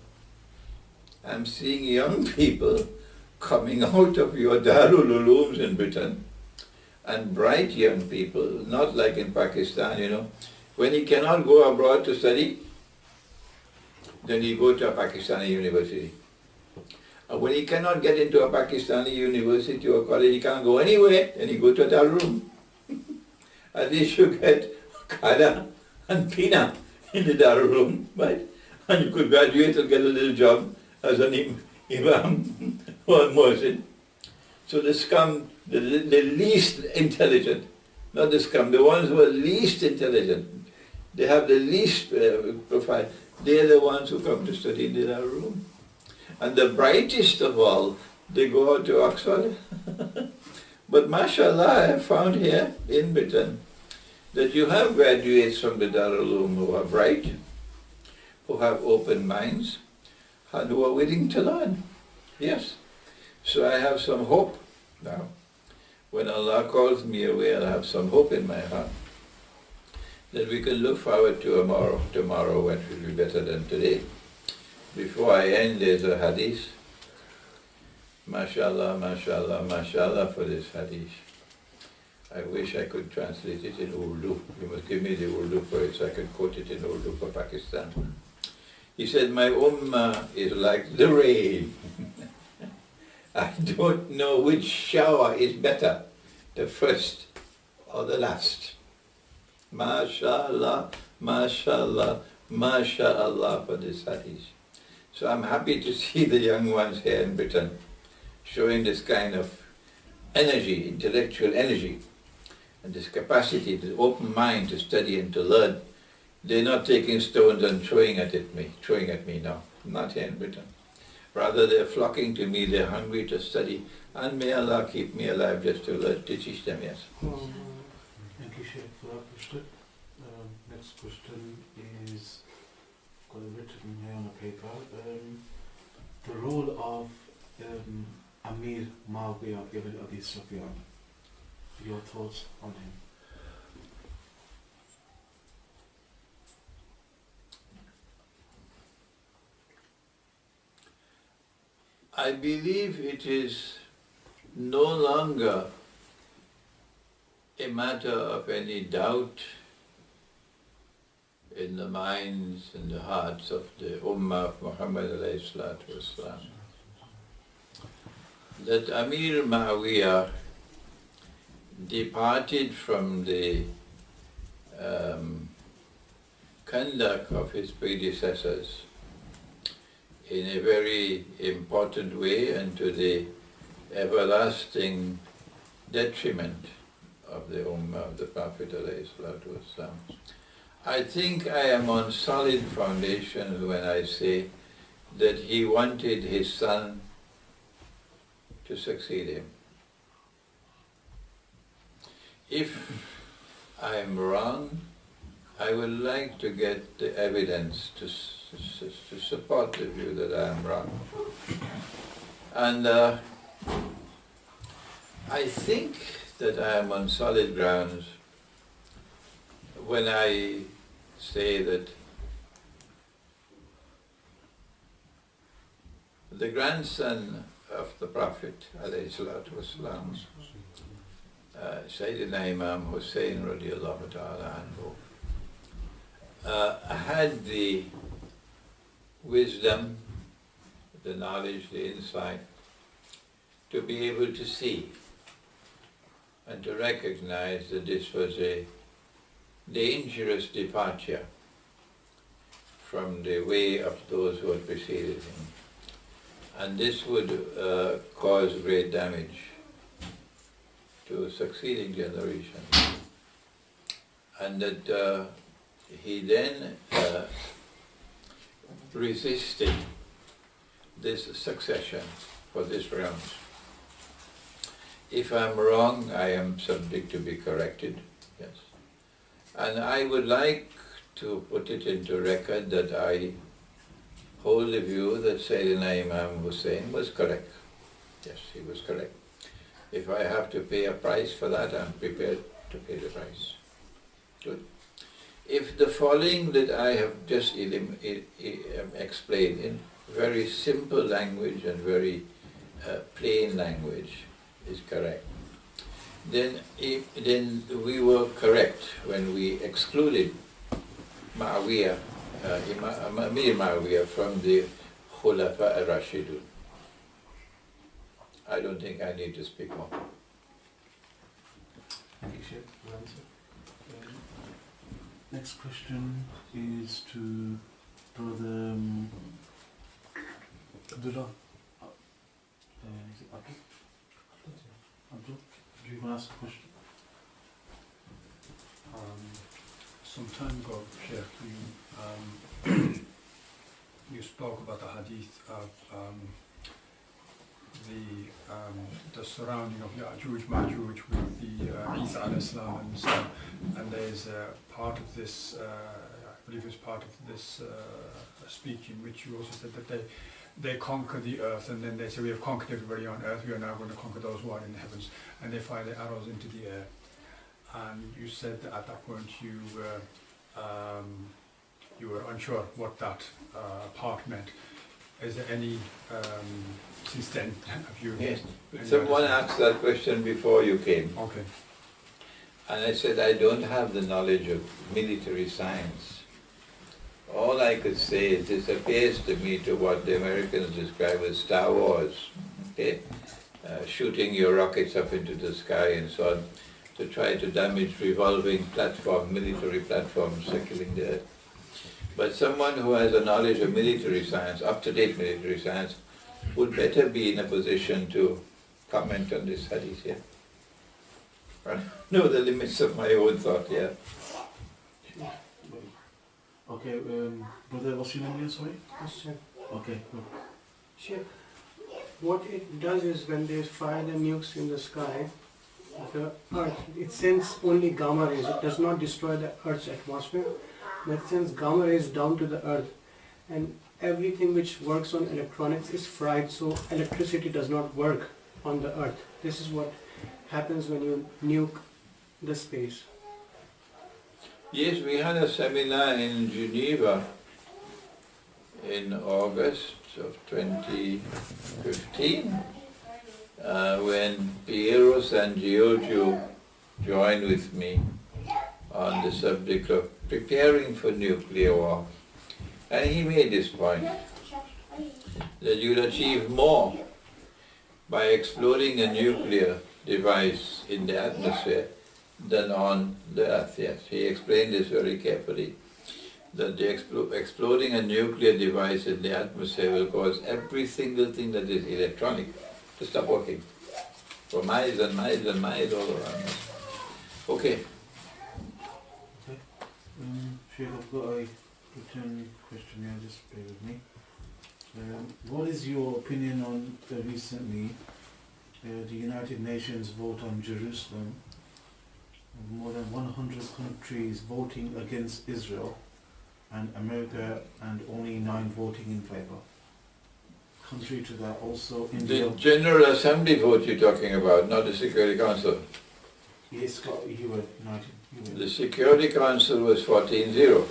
I'm seeing young people coming out of your Darul Ulooms in Britain, and bright young people, not like in Pakistan, you know. When he cannot go abroad to study, then he go to a Pakistani university. And when he cannot get into a Pakistani university or college, he can't go anywhere, then he go to a Darul Uloom. At least you get Kada and Pina in the Darul Uloom, right? And you could graduate and get a little job as an Imam or Muezzin. So the scum, the least intelligent, not the scum, the ones who are least intelligent, they have the least profile, they're the ones who come to study in the Darul Uloom. And the brightest of all, they go out to Oxford. But mashallah, I have found here in Britain that you have graduates from the Darul Uloom who are bright, who have open minds, and who are willing to learn. Yes. So I have some hope now. When Allah calls me away, I'll have some hope in my heart that we can look forward to tomorrow when it will be better than today. Before I end, there's a hadith. MashaAllah, MashaAllah, MashaAllah for this hadith. I wish I could translate it in Urdu. You must give me the Urdu for it so I can quote it in Urdu for Pakistan. He said, my ummah is like the rain. I don't know which shower is better, the first or the last. MashaAllah, MashaAllah, MashaAllah for this hadith. So I'm happy to see the young ones here in Britain showing this kind of energy, intellectual energy, and this capacity, this open mind to study and to learn. They're not taking stones and throwing at me now, not here in Britain. Rather, they're flocking to me, they're hungry to study, and may Allah keep me alive just to learn, to teach them, yes. Thank you, Sheikh, for that question. Next question is, got it written here on a paper. The role of Amir Muawiyah ibn Abi Sufyan. Your thoughts on him? I believe it is no longer a matter of any doubt in the minds and the hearts of the Ummah of Muhammad alayhi salatu wasalam that Amir Muawiyah departed from the conduct of his predecessors in a very important way and to the everlasting detriment of the Ummah of the Prophet ﷺ. I think I am on solid foundations when I say that he wanted his son to succeed him. If I am wrong, I would like to get the evidence to support the view that I am wrong. And I think that I am on solid grounds when I say that the grandson of the Prophet ﷺ, Sayyidina Imam Hosein radiallahu ta'ala anhu, had the wisdom, the knowledge, the insight to be able to see and to recognize that this was a dangerous departure from the way of those who had preceded him. And this would cause great damage to succeeding generations. And that he then resisted this succession for this grounds. If I'm wrong, I am subject to be corrected, yes. And I would like to put it into record that I hold the view that Sayyidina Imam Hosein was correct. Yes, he was correct. If I have to pay a price for that, I'm prepared to pay the price. Good. If the following that I have just explained in very simple language and very plain language is correct, then we were correct when we excluded Muawiyah, Amir Muawiyah from the Khulafa al-Rashidun. I don't think I need to speak more. Thank you, Sheikh, for the answer. Next question is to Brother Abdullah. Is it Abdul? Abdul, do you want to ask a question? Some time ago, Sheikh, you you spoke about the hadith of the surrounding of Ya'juj, Ma'juj with the Isa alayhi salam and so on. And there's part of this, I believe it's part of this speech in which you also said that they conquer the earth, and then they say we have conquered everybody on earth, we are now going to conquer those who are in the heavens, and they fire their arrows into the air. And you said that at that point you were unsure what that part meant. Is there any, since then, have you... Yes. Someone asked that question before you came. Okay. And I said, I don't have the knowledge of military science. All I could say is this appears to me to what the Americans describe as Star Wars, okay? Shooting your rockets up into the sky and so on, to try to damage revolving platform, military platforms circling the earth. But someone who has a knowledge of military science, up-to-date military science, would better be in a position to comment on this hadith here. I know the limits of my own thought here. Okay, Brother, what's your name again, sorry? Question. Okay, good. Sheikh, what it does is when they fire the nukes in the sky, the earth, it sends only gamma rays, it does not destroy the earth's atmosphere, but it sends gamma rays down to the earth, and everything which works on electronics is fried, so electricity does not work on the earth. This is what happens when you nuke the space. Yes, we had a seminar in Geneva in August of 2015 when Pieros and Giorgio joined with me on the subject of preparing for nuclear war. And he made this point, that you'll achieve more by exploding a nuclear device in the atmosphere than on the earth, yes. He explained this very carefully, that the exploding a nuclear device in the atmosphere will cause every single thing that is electronic to stop working for miles and miles and miles all around us. Okay. Okay. Sheikh, I've got a written question here, just bear with me. What is your opinion on recently the United Nations vote on Jerusalem? More than 100 countries voting against Israel, and America and only 9 voting in favor. Contrary to that, also India. The General Assembly vote you're talking about, not the Security Council. Yes, you were United. The Security Council was 14-0.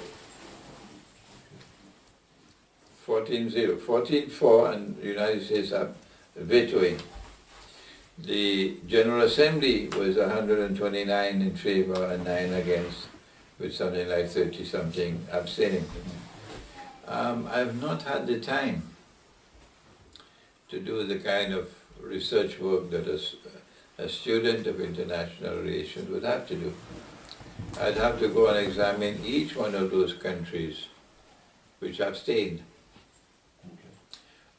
14-0. 14-4 and the United States are vetoing. The General Assembly was 129 in favor and 9 against, with something like 30-something abstaining. I've not had the time to do the kind of research work that a student of international relations would have to do. I'd have to go and examine each one of those countries which abstained.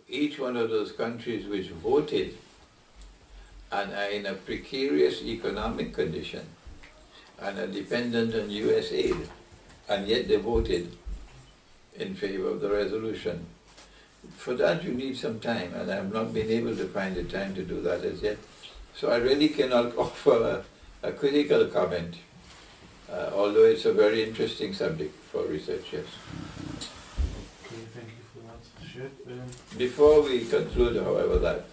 Each one of those countries which voted and are in a precarious economic condition and are dependent on US aid, and yet they voted in favor of the resolution. For that you need some time, and I have not been able to find the time to do that as yet. So I really cannot offer a critical comment, although it's a very interesting subject for research, yes. Okay, thank you for that, Sheikh. Before we conclude, however, that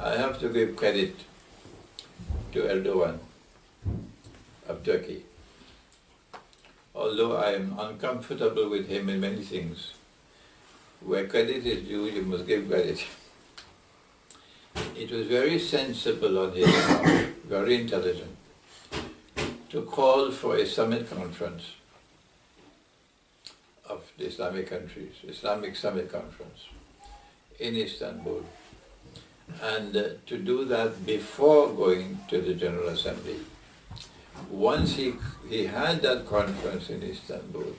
I have to give credit to Erdogan of Turkey. Although I am uncomfortable with him in many things, where credit is due, you must give credit. It was very sensible on his part, very intelligent, to call for a summit conference of the Islamic countries, Islamic Summit Conference in Istanbul, and to do that before going to the General Assembly. Once he had that conference in Istanbul,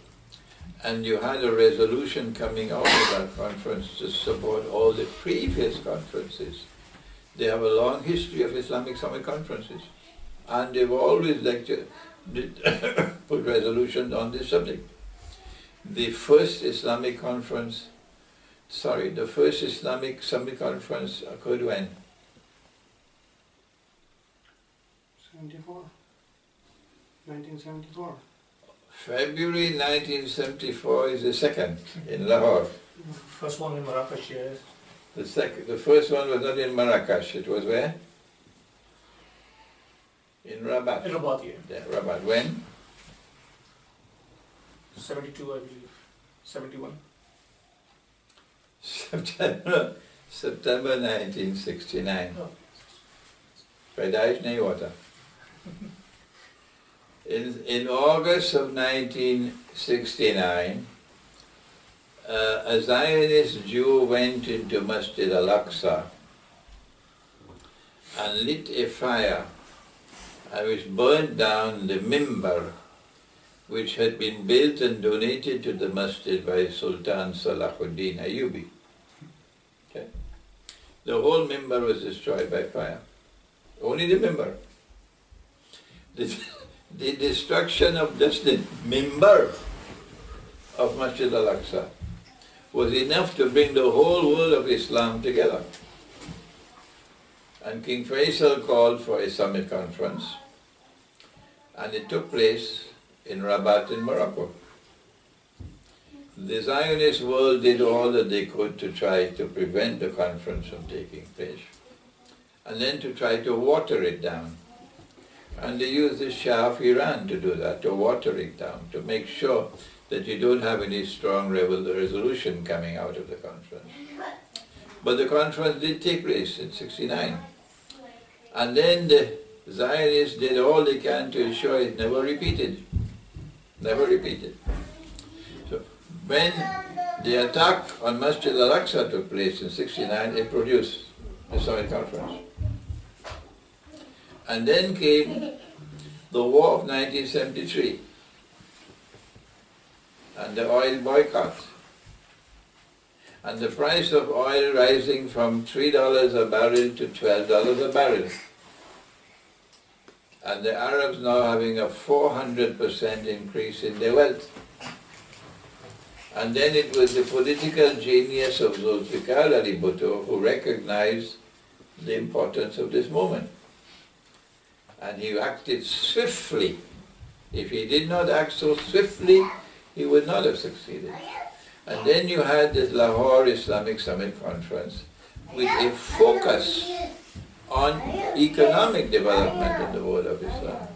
and you had a resolution coming out of that conference to support all the previous conferences. They have a long history of Islamic Summit conferences, and they've always put resolutions on this subject. The first Islamic Summit Conference occurred when? 1974. February 1974 is the second in Lahore. First one in Marrakesh, yes. The first one was not in Marrakesh, it was where? In Rabat. In Rabat, yeah. Yeah, Rabat. When? 72, I believe. 71. September 1969. Oh. Pedaish nahi hota. In August of 1969, a Zionist Jew went into Masjid al-Aqsa and lit a fire which burned down the mimbar which had been built and donated to the masjid by Sultan Salahuddin Ayyubi. Okay. The whole mimbar was destroyed by fire. Only the mimbar. The destruction of just the mimbar of Masjid al-Aqsa was enough to bring the whole world of Islam together. And King Faisal called for a summit conference, and it took place in Rabat in Morocco. The Zionist world did all that they could to try to prevent the conference from taking place, and then to try to water it down. And they used the Shah of Iran to do that, to water it down, to make sure that you don't have any strong resolution coming out of the conference. But the conference did take place in '69. And then the Zionists did all they can to ensure it never repeated. Never repeated. So when the attack on Masjid al-Aqsa took place in '69, it produced the Summit Conference. And then came the war of 1973 and the oil boycott. And the price of oil rising from $3 a barrel to $12 a barrel. And the Arabs now having a 400% increase in their wealth. And then it was the political genius of Zulfikar Ali Bhutto who recognized the importance of this moment. And he acted swiftly. If he did not act so swiftly, he would not have succeeded. And then you had this Lahore Islamic Summit Conference with a focus on economic development in the world of Islam.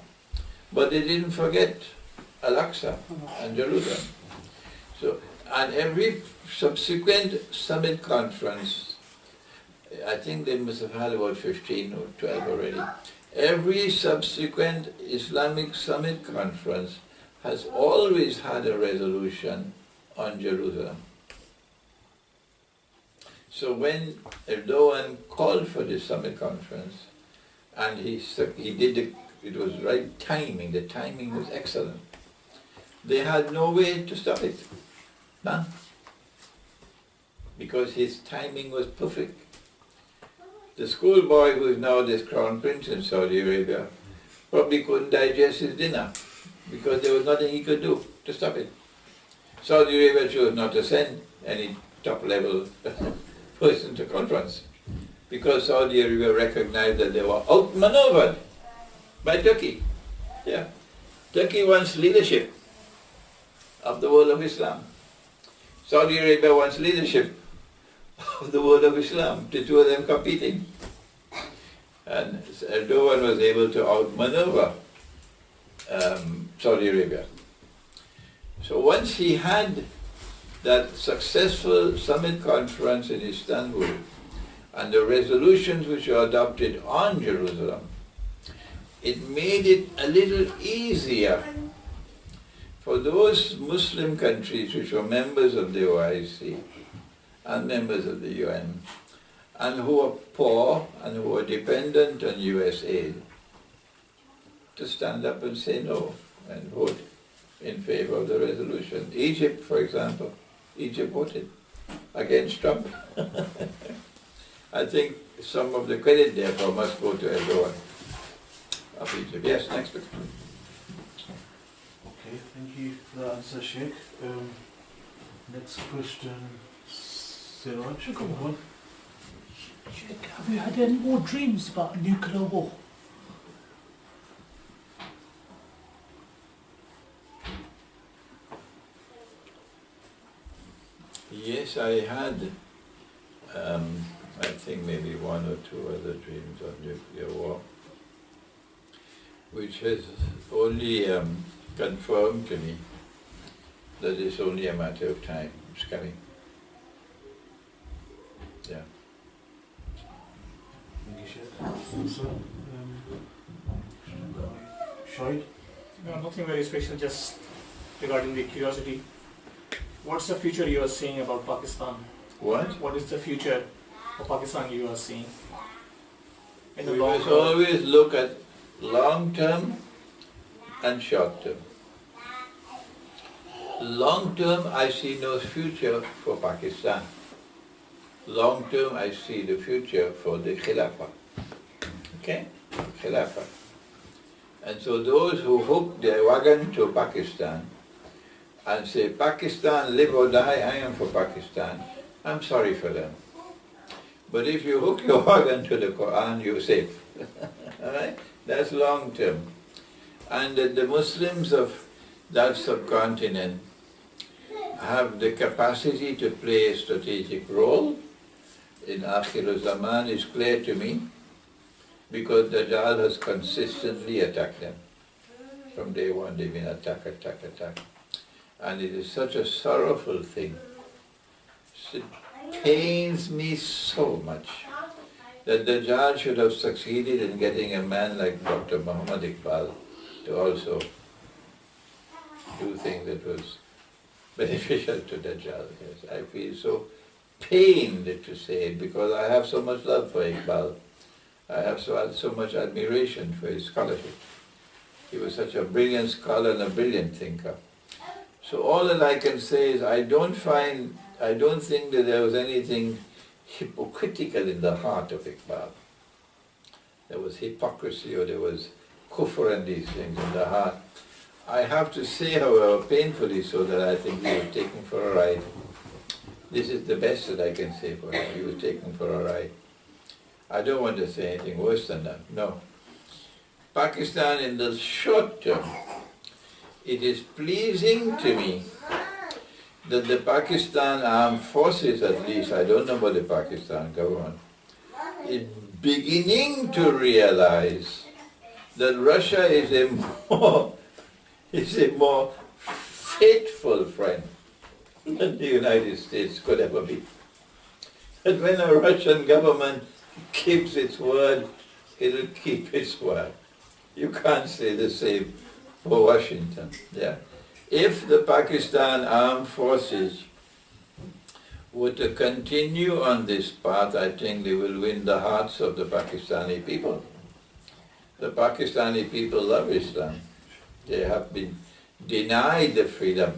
But they didn't forget Al-Aqsa and Jerusalem. So, and every subsequent summit conference, I think they must have had about 15 or 12 already, every subsequent Islamic summit conference has always had a resolution on Jerusalem. So when Erdogan called for this summit conference, and he did it was right timing, the timing was excellent. They had no way to stop it, none, because his timing was perfect. The schoolboy who is now this crown prince in Saudi Arabia probably couldn't digest his dinner because there was nothing he could do to stop it. Saudi Arabia chose not to send any top-level person to conference because Saudi Arabia recognized that they were outmaneuvered by Turkey. Yeah, Turkey wants leadership of the world of Islam. Saudi Arabia wants leadership of the world of Islam, the two of them competing. And Erdogan was able to outmaneuver Saudi Arabia. So once he had that successful summit conference in Istanbul and the resolutions which were adopted on Jerusalem, it made it a little easier for those Muslim countries which were members of the OIC and members of the UN and who were poor and who were dependent on US aid to stand up and say no and vote in favor of the resolution. Egypt, for example, Egypt voted against Trump. I think some of the credit therefore must go to Erdogan of Egypt. Yes, next one. Okay, thank you for that answer, Sheikh. Next question, Siraj, come on. Sheikh, have you had any more dreams about nuclear war? Yes, I had, I think maybe one or two other dreams of nuclear war, which has only confirmed to me that it's only a matter of time. It's coming. Yeah. Thank you, Sheikh. So, Sheikh? No, nothing very special, just regarding the curiosity. What's the future you are seeing about Pakistan? What? What is the future of Pakistan you are seeing? In the We long must run? always look at long term and short term. Long term, I see no future for Pakistan. Long term, I see the future for the Khilafah. Okay? Khilafah. And so those who hook their wagon to Pakistan and say, Pakistan, live or die, I am for Pakistan, I'm sorry for them. But if you hook your wagon to the Quran, you're safe. Alright? That's long term. And the Muslims of that subcontinent have the capacity to play a strategic role in Akhir Zaman is clear to me because Dajjal has consistently attacked them. From day one they've been attack. And it is such a sorrowful thing. It pains me so much that Dajjal should have succeeded in getting a man like Dr. Muhammad Iqbal to also do things that was beneficial to Dajjal. Yes, I feel so pained to say it because I have so much love for Iqbal I have so much admiration for his scholarship. He was such a brilliant scholar and a brilliant thinker. So all that I can say is I don't think that there was anything hypocritical in the heart of Iqbal. There was hypocrisy or there was kufr and these things in the heart. I have to say, however, painfully so, that I think he was taken for a ride. This is the best that I can say for him. He was taken for a ride. I don't want to say anything worse than that, no. Pakistan in the short term, it is pleasing to me that the Pakistan armed forces, at least, I don't know about the Pakistan government, is beginning to realize that Russia is a more faithful friend than the United States could ever be. That when a Russian government keeps its word, it'll keep its word. You can't say the same for Washington. Yeah. If the Pakistan armed forces were to continue on this path, I think they will win the hearts of the Pakistani people. The Pakistani people love Islam. They have been denied the freedom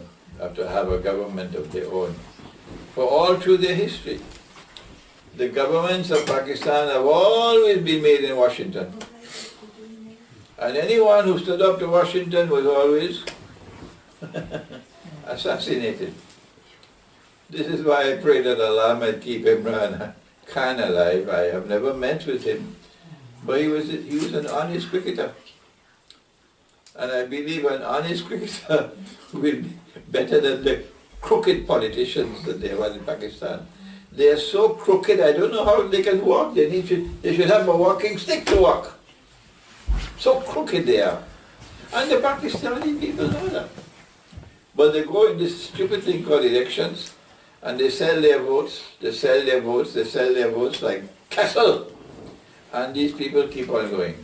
to have a government of their own for all through their history. The governments of Pakistan have always been made in Washington. And anyone who stood up to Washington was always assassinated. This is why I pray that Allah might keep Imran Khan alive. I have never met with him, but he was an honest cricketer. And I believe an honest cricketer will be better than the crooked politicians that they have in Pakistan. They are so crooked, I don't know how they can walk. They should have a walking stick to walk. So crooked they are. And the Pakistani people know that. But they go in this stupid thing called elections, and they sell their votes, they sell their votes like cattle. And these people keep on going.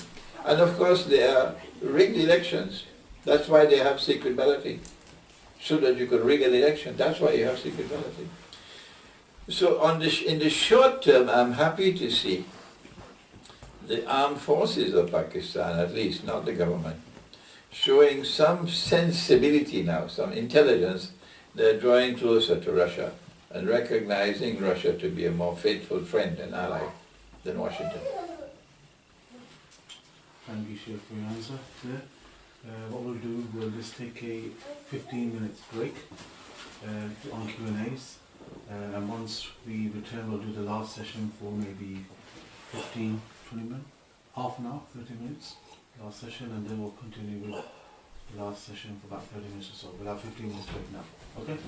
And of course they are rigged elections. That's why they have secret balloting. So that you could rig an election. That's why you have secret balloting. So in the short term, I'm happy to see the armed forces of Pakistan, at least, not the government, showing some sensibility now, some intelligence. They're drawing closer to Russia and recognizing Russia to be a more faithful friend and ally than Washington. Thank you, Sheikh, for your answer there. What we'll do, we'll just take a 15 minutes break on Q&As. And once we return, we'll do the last session for maybe 15, 20 minutes, half an hour, 30 minutes, last session, and then we'll continue with the last session for about 30 minutes or so. We'll have 15 minutes break now. Okay?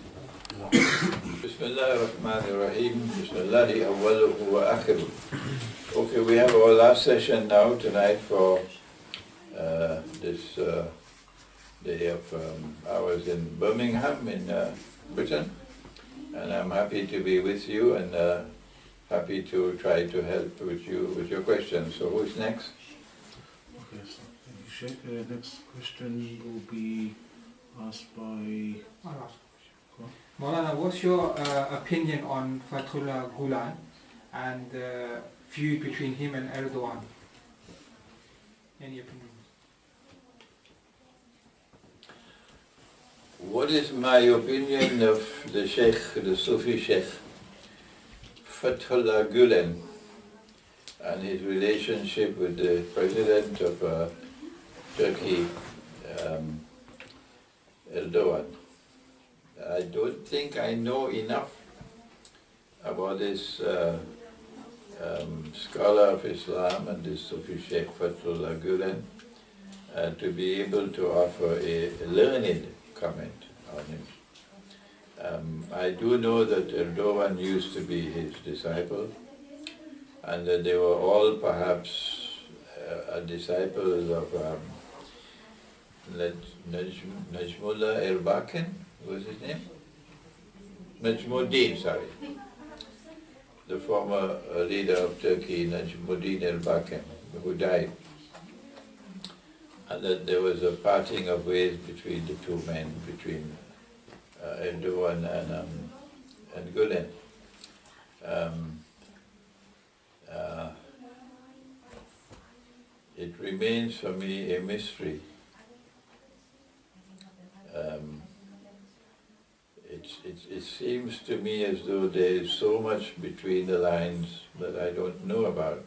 Bismillah ar-Rahman ar-Rahim. Bismillahi awwaluhu wa akhiruh. Okay, we have our last session now tonight for this day of ours in Birmingham in Britain. And I'm happy to be with you and happy to try to help with you with your questions. So who's next? Okay, so thank you, Sheikh. Next question will be asked by... I'll ask a question. Maulana, what's your opinion on Fethullah Gulen and the feud between him and Erdogan? Any opinion? What is my opinion of the Sheikh, the Sufi Sheikh, Fethullah Gulen, and his relationship with the president of Turkey, Erdogan? I don't think I know enough about this scholar of Islam and this Sufi Sheikh Fethullah Gulen to be able to offer a learned comment on him. I do know that Erdogan used to be his disciple, and that they were all perhaps disciples of Najmullah Erbakan, what was his name? Najmuddin, sorry. The former leader of Turkey, Najmuddin Erbakan, who died. And that there was a parting of ways between the two men, between Erdogan and Gulen. it remains for me a mystery. It seems to me as though there is so much between the lines that I don't know about,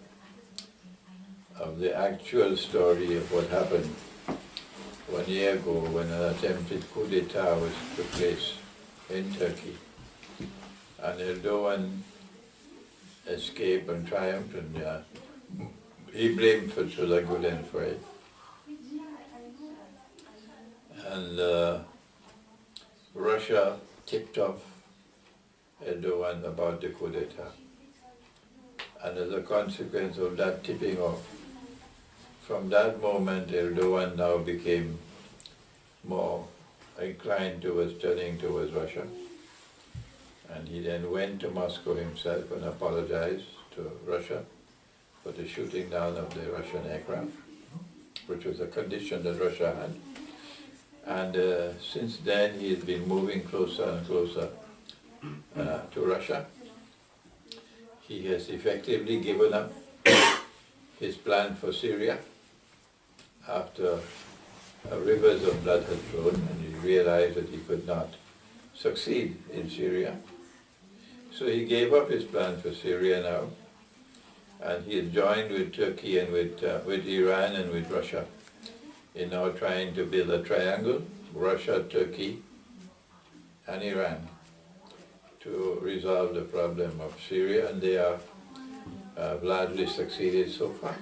of the actual story of what happened 1 year ago when an attempted coup d'etat took place in Turkey. And Erdogan escaped and triumphed, and he blamed Fethullah Gulen for it. And Russia tipped off Erdogan about the coup d'etat. And as a consequence of that tipping off, from that moment Erdogan now became more inclined towards turning towards Russia. And he then went to Moscow himself and apologized to Russia for the shooting down of the Russian aircraft, which was a condition that Russia had. And since then he has been moving closer and closer to Russia. He has effectively given up his plan for Syria after rivers of blood had flowed, and he realized that he could not succeed in Syria. So he gave up his plan for Syria now, and he had joined with Turkey and with Iran and with Russia in now trying to build a triangle, Russia, Turkey, and Iran, to resolve the problem of Syria, and they have largely succeeded so far.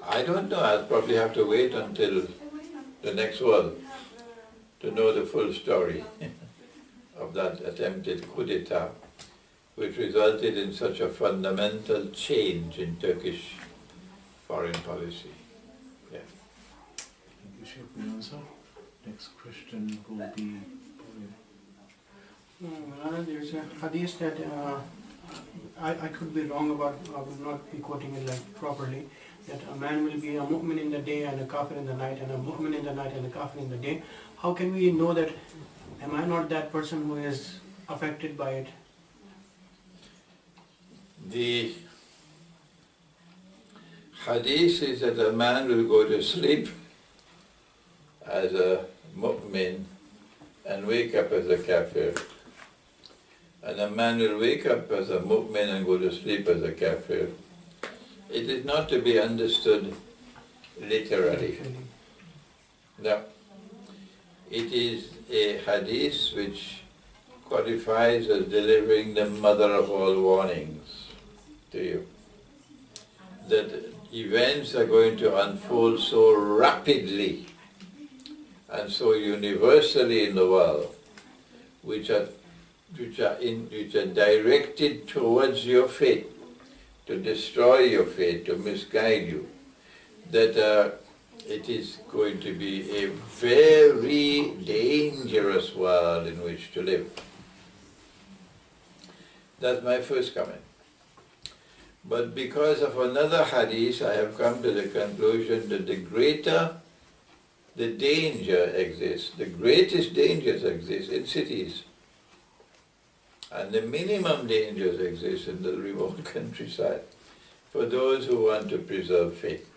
I don't know, I'll probably have to wait until the next world to know the full story of that attempted coup d'etat, which resulted in such a fundamental change in Turkish foreign policy. Yeah. Thank you, Sheikh, for your answer. Next question will be... There's a hadith that I could be wrong about, I will not be quoting it like properly, that a man will be a mu'min in the day and a kafir in the night, and a mu'min in the night and a kafir in the day. How can we know that, am I not that person who is affected by it? The hadith is that a man will go to sleep as a mu'min and wake up as a kafir. And a man will wake up as a mu'min and go to sleep as a kafir. It is not to be understood literally. No. It is a hadith which qualifies as delivering the mother of all warnings to you. That events are going to unfold so rapidly and so universally in the world, which are directed towards your faith, to destroy your faith, to misguide you, that it is going to be a very dangerous world in which to live. That's my first comment. But because of another hadith, I have come to the conclusion that the greater the danger exists, the greatest dangers exist in cities, and the minimum dangers exist in the remote countryside for those who want to preserve faith.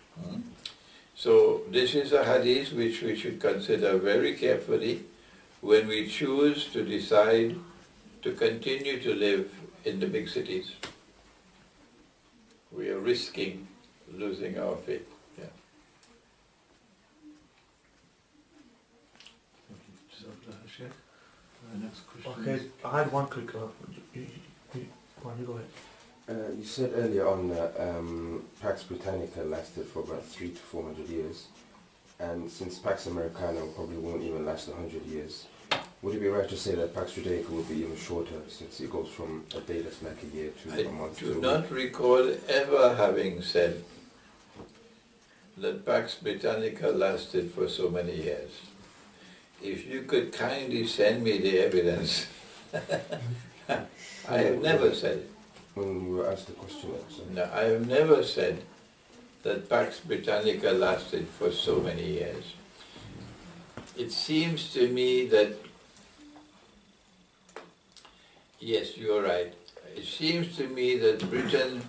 So this is a hadith which we should consider very carefully when we choose to decide to continue to live in the big cities. We are risking losing our faith. Yeah. Thank you, Sheikh. Next question. Okay, I had one quick. Go on, you go ahead. You said earlier on that Pax Britannica lasted for about 300 to 400 years, and since Pax Americana probably won't even last 100 years, would it be right to say that Pax Judaica will be even shorter, since it goes from a day that's like a year to a month? I do not recall ever having said that Pax Britannica lasted for so many years. If you could kindly send me the evidence. I have never said it. When you were asked the question, No, I have never said that Pax Britannica lasted for so many years. It seems to me that, yes, you're right. It seems to me that Britain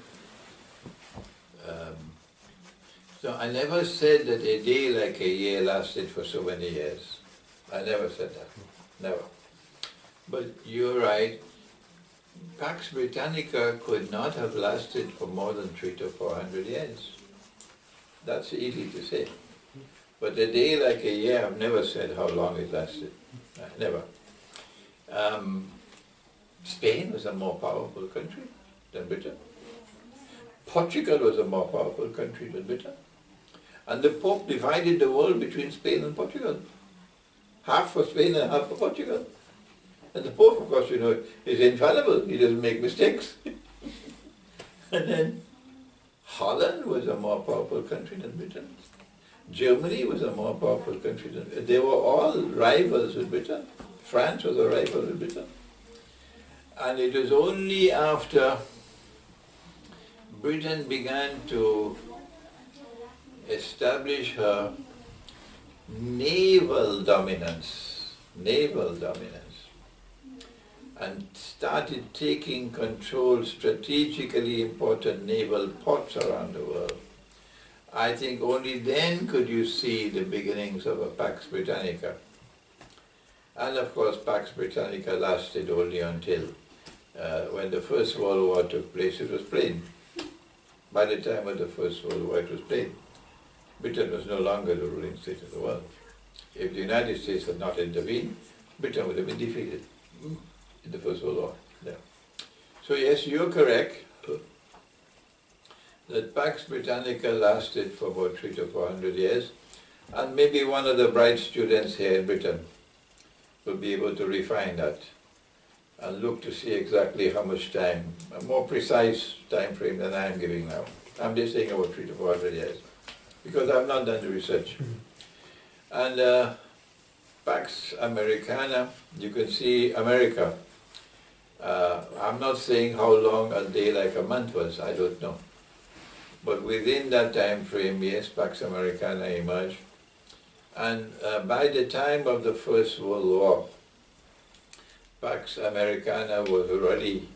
So I never said that a day like a year lasted for so many years. I never said that. Never. But you're right. Pax Britannica could not have lasted for more than 300 to 400 years. That's easy to say. But a day like a year, I've never said how long it lasted. Never. Spain was a more powerful country than Britain. Portugal was a more powerful country than Britain. And the Pope divided the world between Spain and Portugal. Half for Spain and half for Portugal. And the Pope, of course, is infallible. He doesn't make mistakes. And then Holland was a more powerful country than Britain. Germany was a more powerful country than Britain. They were all rivals with Britain. France was a rival with Britain. And it was only after Britain began to establish her naval dominance, and started taking control strategically important naval ports around the world. I think only then could you see the beginnings of a Pax Britannica. And of course Pax Britannica lasted only until when the First World War took place, it was plain. By the time of the First World War, it was plain. Britain was no longer the ruling state of the world. If the United States had not intervened, Britain would have been defeated in the First World War. Yeah. So yes, you're correct that Pax Britannica lasted for about 300 to 400 years, and maybe one of the bright students here in Britain will be able to refine that and look to see exactly how much time, a more precise time frame than I am giving now. I'm just saying about 300 to 400 years, because I've not done the research. And Pax Americana, you can see America. I'm not saying how long a day like a month was, I don't know. But within that time frame, yes, Pax Americana emerged. And by the time of the First World War, Pax Americana was already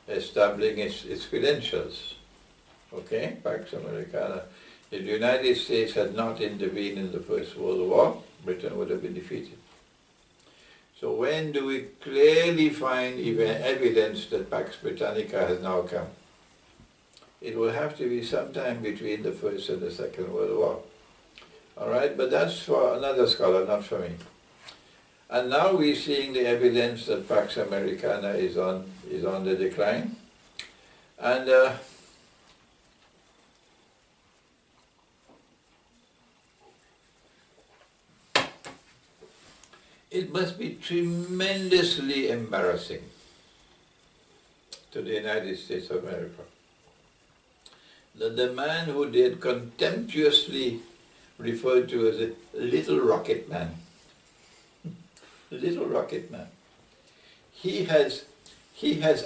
establishing its credentials. Okay, Pax Americana. If the United States had not intervened in the First World War, Britain would have been defeated. So when do we clearly find evidence that Pax Britannica has now come? It will have to be sometime between the First and the Second World War. All right, but that's for another scholar, not for me. And now we're seeing the evidence that Pax Americana is on the decline. And it must be tremendously embarrassing to the United States of America that the man who they had contemptuously referred to as a little rocket man, little rocket man, he has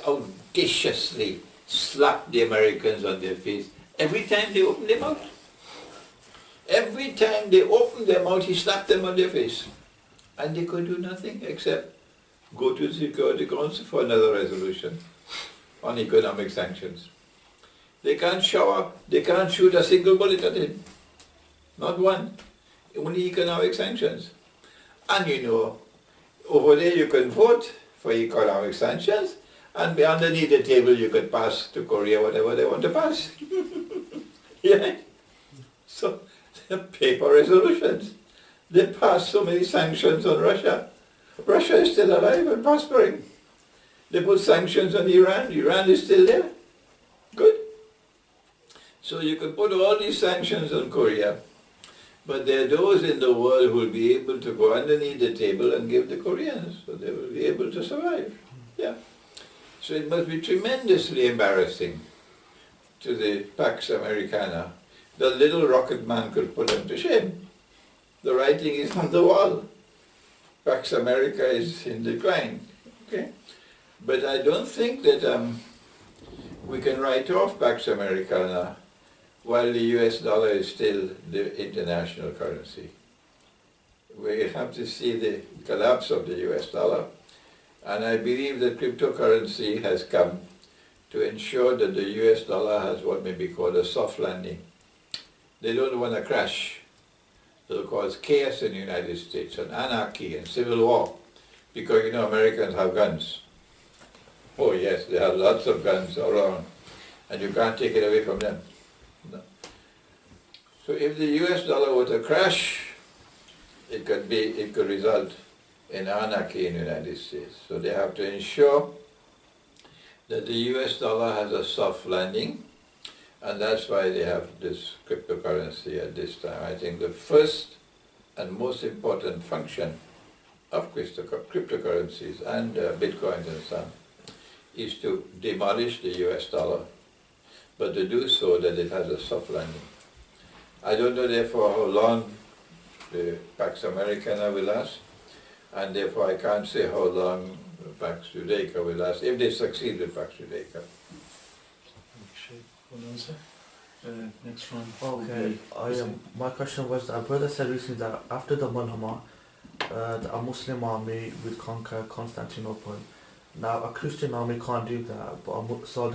audaciously slapped the Americans on their face every time they opened their mouth. Every time they opened their mouth, he slapped them on their face. And they could do nothing except go to the Security Council for another resolution on economic sanctions. They can't shoot a single bullet at him. Not one. Only economic sanctions. And over there you can vote for economic sanctions, and underneath the table you could pass to Korea whatever they want to pass. Yeah. So, paper resolutions. They passed so many sanctions on Russia. Russia is still alive and prospering. They put sanctions on Iran. Iran is still there. Good. So you can put all these sanctions on Korea, but there are those in the world who will be able to go underneath the table and give the Koreans, so they will be able to survive. Yeah. So it must be tremendously embarrassing to the Pax Americana. The little rocket man could put them to shame. The writing is on the wall. Pax America is in decline. Okay? But I don't think that we can write off Pax Americana while the US dollar is still the international currency. We have to see the collapse of the US dollar. And I believe that cryptocurrency has come to ensure that the US dollar has what may be called a soft landing. They don't want to crash. It'll cause chaos in the United States and anarchy and civil war, because you know Americans have guns. Oh yes, they have lots of guns around, and you can't take it away from them. No. So if the US dollar were to crash, it could result in anarchy in the United States. So they have to ensure that the US dollar has a soft landing, and that's why they have this cryptocurrency at this time. I think the first and most important function of cryptocurrencies and bitcoins and so on is to demolish the US dollar, but to do so that it has a soft landing. I don't know therefore how long the Pax Americana will last, and therefore I can't say how long Pax Judaica will last, if they succeed with Pax Judaica. Sheikh, one answer. Next one. Okay, my question was, a brother said recently that after the Malhama, a Muslim army will conquer Constantinople. Now, a Christian army can't do that, but so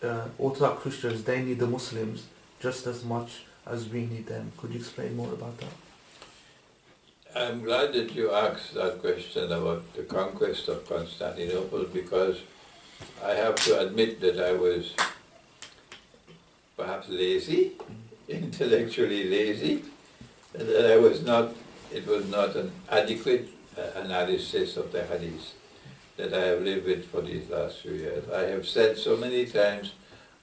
the Orthodox Christians, they need the Muslims just as much as we need them. Could you explain more about that? I'm glad that you asked that question about the conquest of Constantinople, because I have to admit that I was perhaps lazy, intellectually lazy, and that it was not an adequate analysis of the hadith that I have lived with for these last few years. I have said so many times,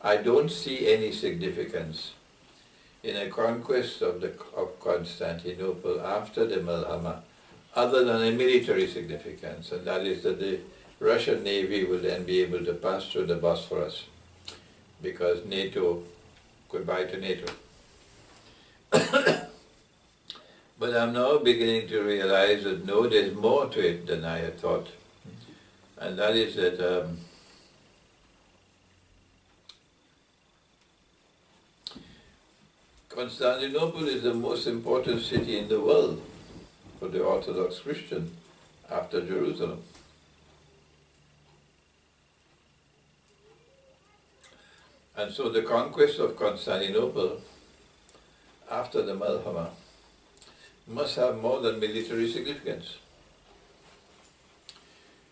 I don't see any significance in a conquest of Constantinople after the Malhama, other than a military significance, and that is that the Russian Navy will then be able to pass through the Bosphorus, because NATO, goodbye to NATO. But I'm now beginning to realize that no, there's more to it than I had thought, and that is that Constantinople is the most important city in the world for the Orthodox Christian after Jerusalem. And so the conquest of Constantinople after the Malhama must have more than military significance.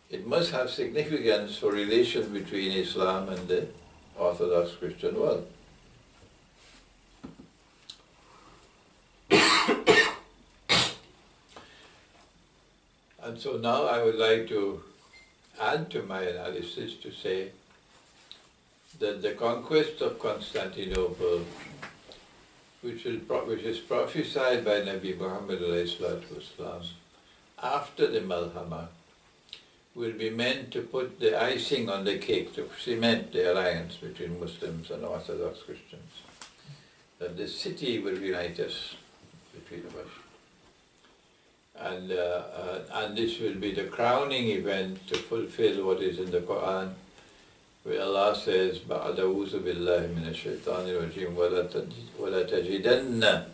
It must have significance for relations between Islam and the Orthodox Christian world. And so now I would like to add to my analysis to say that the conquest of Constantinople, which is prophesied by Nabi Muhammad ﷺ, after the Malhama, will be meant to put the icing on the cake, to cement the alliance between Muslims and Orthodox Christians. That the city will unite us, between of us. And this will be the crowning event to fulfill what is in the Quran, where Allah says, "Ba'adawuzu billahi minash shaitanir rajim, wala tajidanna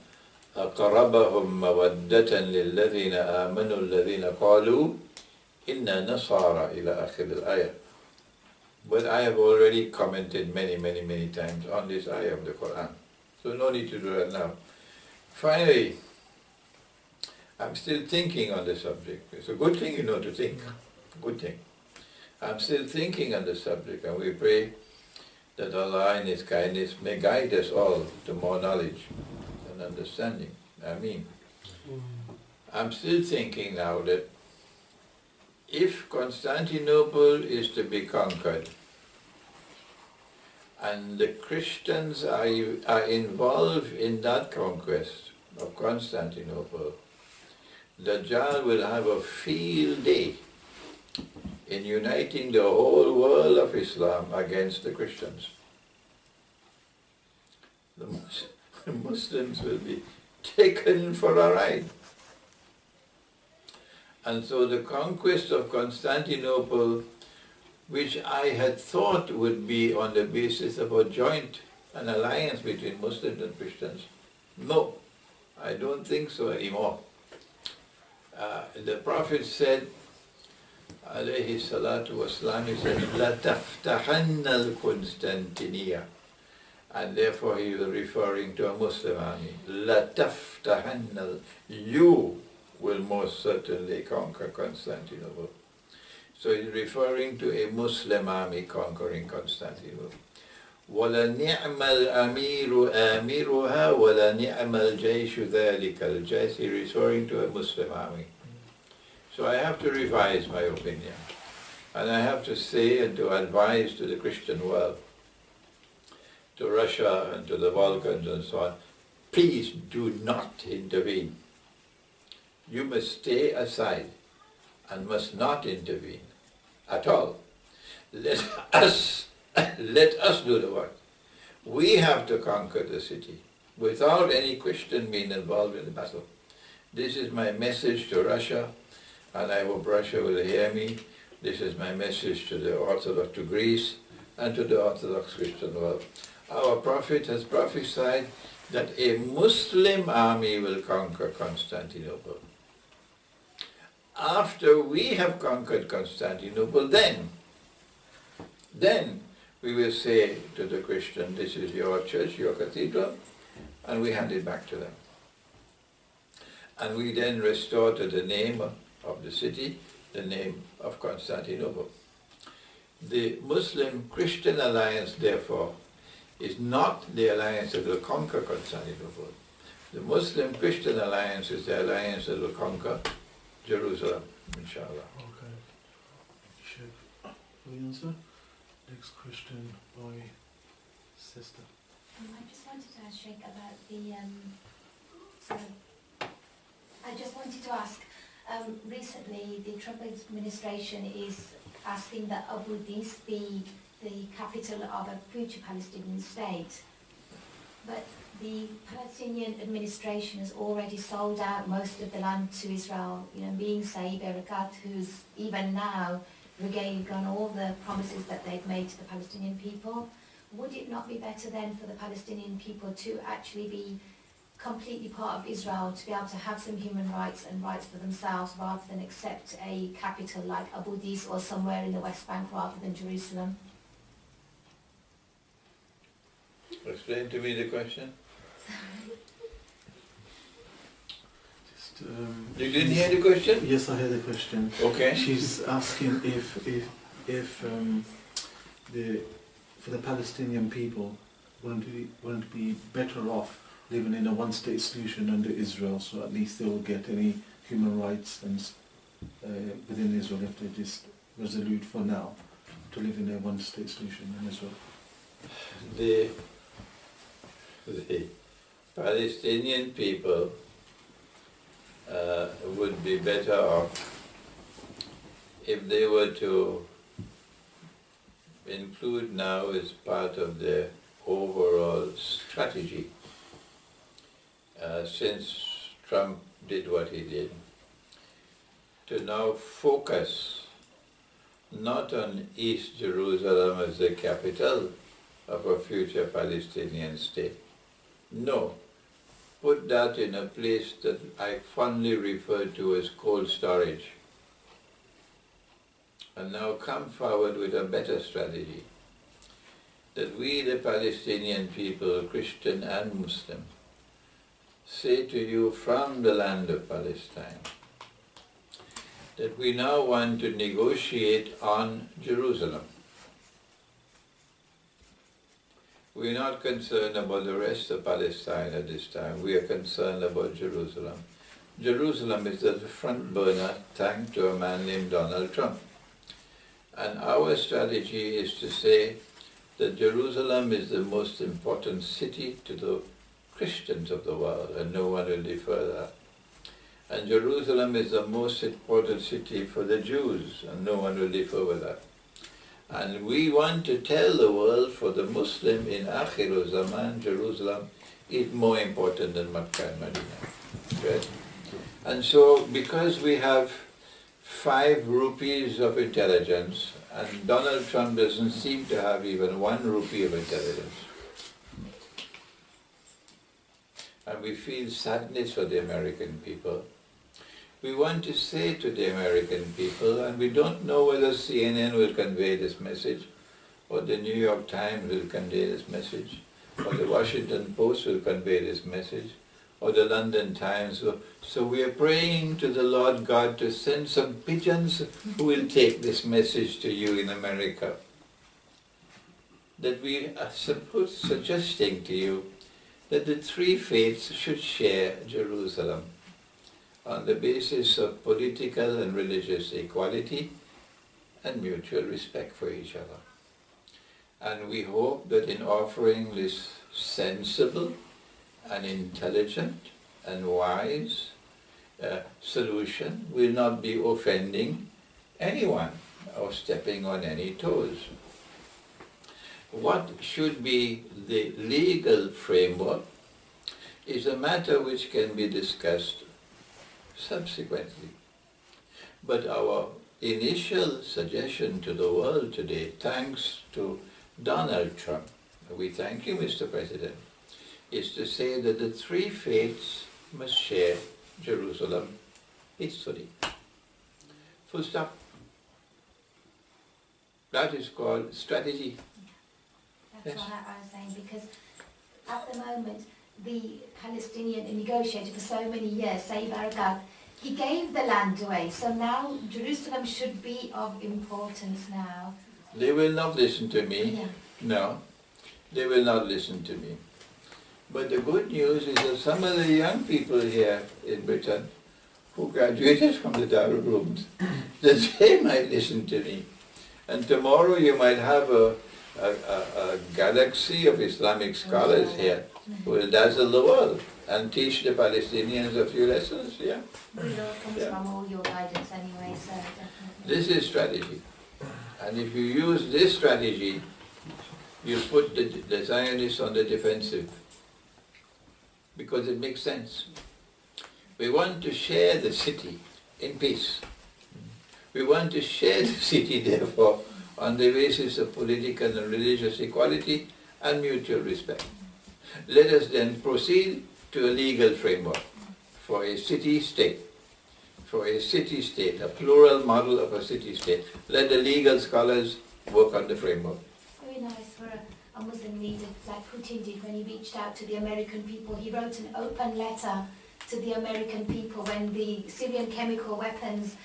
aqrabahum mawaddatan lilladhina amanu alladhina qalu inna nasara ila akhir al-ayah." But I have already commented many times on this ayah of the Quran, so no need to do that now. Finally, I'm still thinking on the subject. It's a good thing, to think. Good thing. I'm still thinking on the subject, and we pray that Allah in His kindness may guide us all to more knowledge and understanding. Ameen. I'm still thinking now that if Constantinople is to be conquered, and the Christians are involved in that conquest of Constantinople, Dajjal will have a field day in uniting the whole world of Islam against the Christians. The Muslims will be taken for a ride. And so the conquest of Constantinople, which I had thought would be on the basis of a joint, an alliance between Muslims and Christians, no, I don't think so anymore. The Prophet said, alayhi salatu wasalam, he said, لَتَفْتَحَنَّ الْقُنْسْتَنْتِنِيَّةِ. And therefore he was referring to a Muslim army. لَتَفْتَحَنَّ, you will most certainly conquer Constantinople. So he's referring to a Muslim army conquering Constantinople. وَلَنِعْمَ الْأَمِيرُ آمِرُهَا وَلَنِعْمَ الْجَيْشُ ذَلِكَ الْجَيْشِ. He's referring to a Muslim army. So I have to revise my opinion. And I have to say and to advise to the Christian world, to Russia and to the Balkans and so on, please do not intervene. You must stay aside and must not intervene at all. Let us do the work. We have to conquer the city without any Christian being involved in the battle. This is my message to Russia, and I hope Russia will hear me. This is my message to the Orthodox, to Greece, and to the Orthodox Christian world. Our Prophet has prophesied that a Muslim army will conquer Constantinople. After we have conquered Constantinople, then we will say to the Christian, this is your church, your cathedral, and we hand it back to them. And we then restore to the name of the city, the name of Constantinople. The Muslim-Christian alliance, therefore, is not the alliance that will conquer Constantinople. The Muslim-Christian alliance is the alliance that will conquer Jerusalem, inshallah. Okay. Sheikh, will you answer? Next question by sister. I just wanted to ask Sheikh about I just wanted to ask, recently the Trump administration is asking that Abu Dis be the capital of a future Palestinian state. But the Palestinian administration has already sold out most of the land to Israel, being Saeb Erekat, who's even now regained on all the promises that they've made to the Palestinian people. Would it not be better then for the Palestinian people to actually be completely part of Israel, to be able to have some human rights and rights for themselves, rather than accept a capital like Abu Dis or somewhere in the West Bank rather than Jerusalem? Explain to me the question. You didn't hear the question? Yes, I heard the question. Okay. She's asking if for the Palestinian people, wouldn't it be better off living in a one-state solution under Israel, so at least they will get any human rights and within Israel if they just resolute for now to live in a one-state solution in Israel? The Palestinian people would be better off if they were to include now as part of their overall strategy, since Trump did what he did, to now focus not on East Jerusalem as the capital of a future Palestinian state. No. Put that in a place that I fondly refer to as cold storage. And now come forward with a better strategy. That we, the Palestinian people, Christian and Muslim, say to you from the land of Palestine, that we now want to negotiate on Jerusalem. We're not concerned about the rest of Palestine at this time. We are concerned about Jerusalem. Jerusalem is the front burner thanks to a man named Donald Trump. And our strategy is to say that Jerusalem is the most important city to the Christians of the world, and no one will defer that. And Jerusalem is the most important city for the Jews, and no one will defer with that. And we want to tell the world, for the Muslim in Akhiru Zaman, Jerusalem is more important than Makkah and Medina. Right? And so, because we have 5 rupees of intelligence, and Donald Trump doesn't seem to have even 1 rupee of intelligence, and we feel sadness for the American people, we want to say to the American people, and we don't know whether CNN will convey this message, or the New York Times will convey this message, or the Washington Post will convey this message, or the London Times. So we are praying to the Lord God to send some pigeons who will take this message to you in America. That we are suggesting to you that the three faiths should share Jerusalem on the basis of political and religious equality and mutual respect for each other. And we hope that in offering this sensible and intelligent and wise solution, will not be offending anyone or stepping on any toes. What should be the legal framework is a matter which can be discussed subsequently. But our initial suggestion to the world today, thanks to Donald Trump, we thank you, Mr. President, is to say that the three faiths must share Jerusalem peacefully. Full stop. That is called strategy. That's Yes. what I was saying, because at the moment, the Palestinian negotiator for so many years, Saib Arakat, he gave the land away, so now Jerusalem should be of importance now. They will not listen to me. Yeah. No, they will not listen to me. But the good news is that some of the young people here in Britain who graduated from the Darul Rooms, that they might listen to me. And tomorrow you might have a galaxy of Islamic scholars here who will dazzle the world and teach the Palestinians a few lessons. Yeah. It all comes Yeah. from all your guidance anyway, so definitely. This is strategy. And if you use this strategy, you put the Zionists on the defensive. Because it makes sense. We want to share the city in peace. We want to share the city, therefore, on the basis of political and religious equality and mutual respect. Let us then proceed to a legal framework for a city-state. For a city-state, a plural model of a city-state. Let the legal scholars work on the framework. Very nice for a Muslim leader like Putin did when he reached out to the American people. He wrote an open letter to the American people when the Syrian chemical weapons,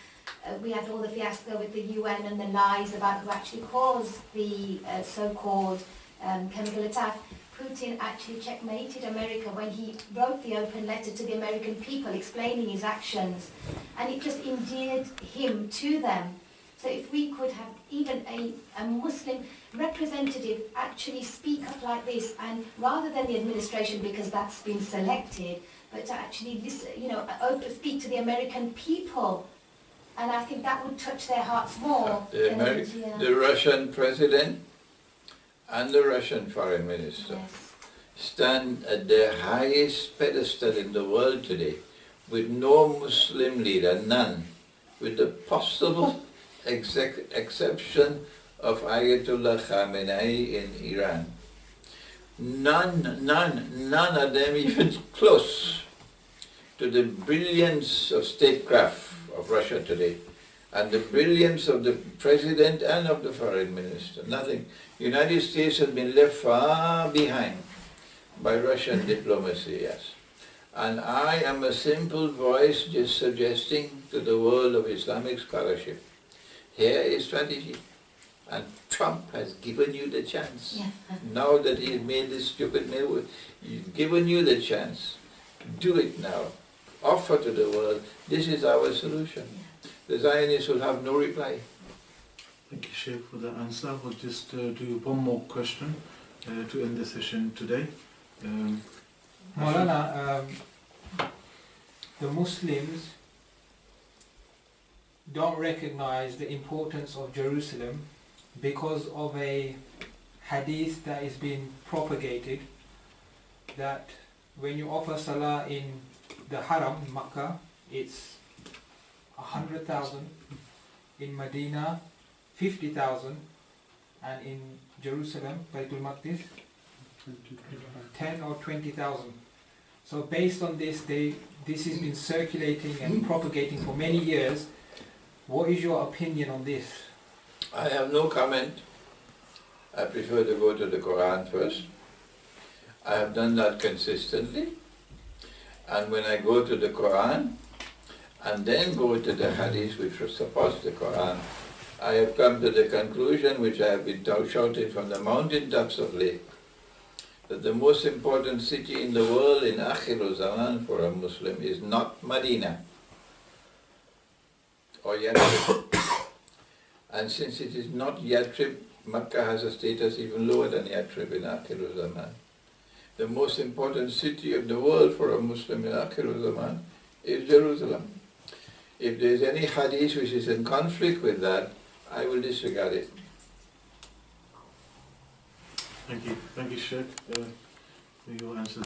we had all the fiasco with the UN and the lies about who actually caused the so-called chemical attack. Putin actually checkmated America when he wrote the open letter to the American people explaining his actions, and it just endeared him to them. So if we could have even a Muslim representative actually speak up like this, and rather than the administration, because that's been selected, but to actually listen, speak to the American people, and I think that would touch their hearts more. The Russian president and the Russian foreign minister Yes. stand at their highest pedestal in the world today, with no Muslim leader, none, with the possible exception of Ayatollah Khamenei in Iran. None of them even close to the brilliance of statecraft of Russia today, and the brilliance of the president and of the foreign minister. Nothing. The United States has been left far behind by Russian diplomacy, yes. And I am a simple voice just suggesting to the world of Islamic scholarship, here is strategy. And Trump has given you the chance. Yeah. Now that he has made this stupid move, he's given you the chance. Do it now. Offer to the world, this is our solution. The Zionists will have no reply. Thank you, Sheikh, for the answer. We'll just do one more question to end the session today. Maulana, the Muslims don't recognize the importance of Jerusalem because of a hadith that is being propagated, that when you offer salah in the Haram, Makkah, it's 100,000, in Medina 50,000, and in Jerusalem, Baitul Maqdis, 10 or 20,000. So based on this, this has been circulating and propagating for many years. What is your opinion on this? I have no comment. I prefer to go to the Quran first. I have done that consistently. And when I go to the Quran and then go to the hadith which supports the Quran, I have come to the conclusion, which I have been shouting from the mountain tops of late, that the most important city in the world in Akhiru Zaman for a Muslim is not Medina or Yathrib. And since it is not Yathrib, Makkah has a status even lower than Yathrib in Akhiru Zaman. The most important city of the world for a Muslim in Akhiru Zaman is Jerusalem. If there is any hadith which is in conflict with that, I will disregard it. Thank you, Sheikh, for your answers.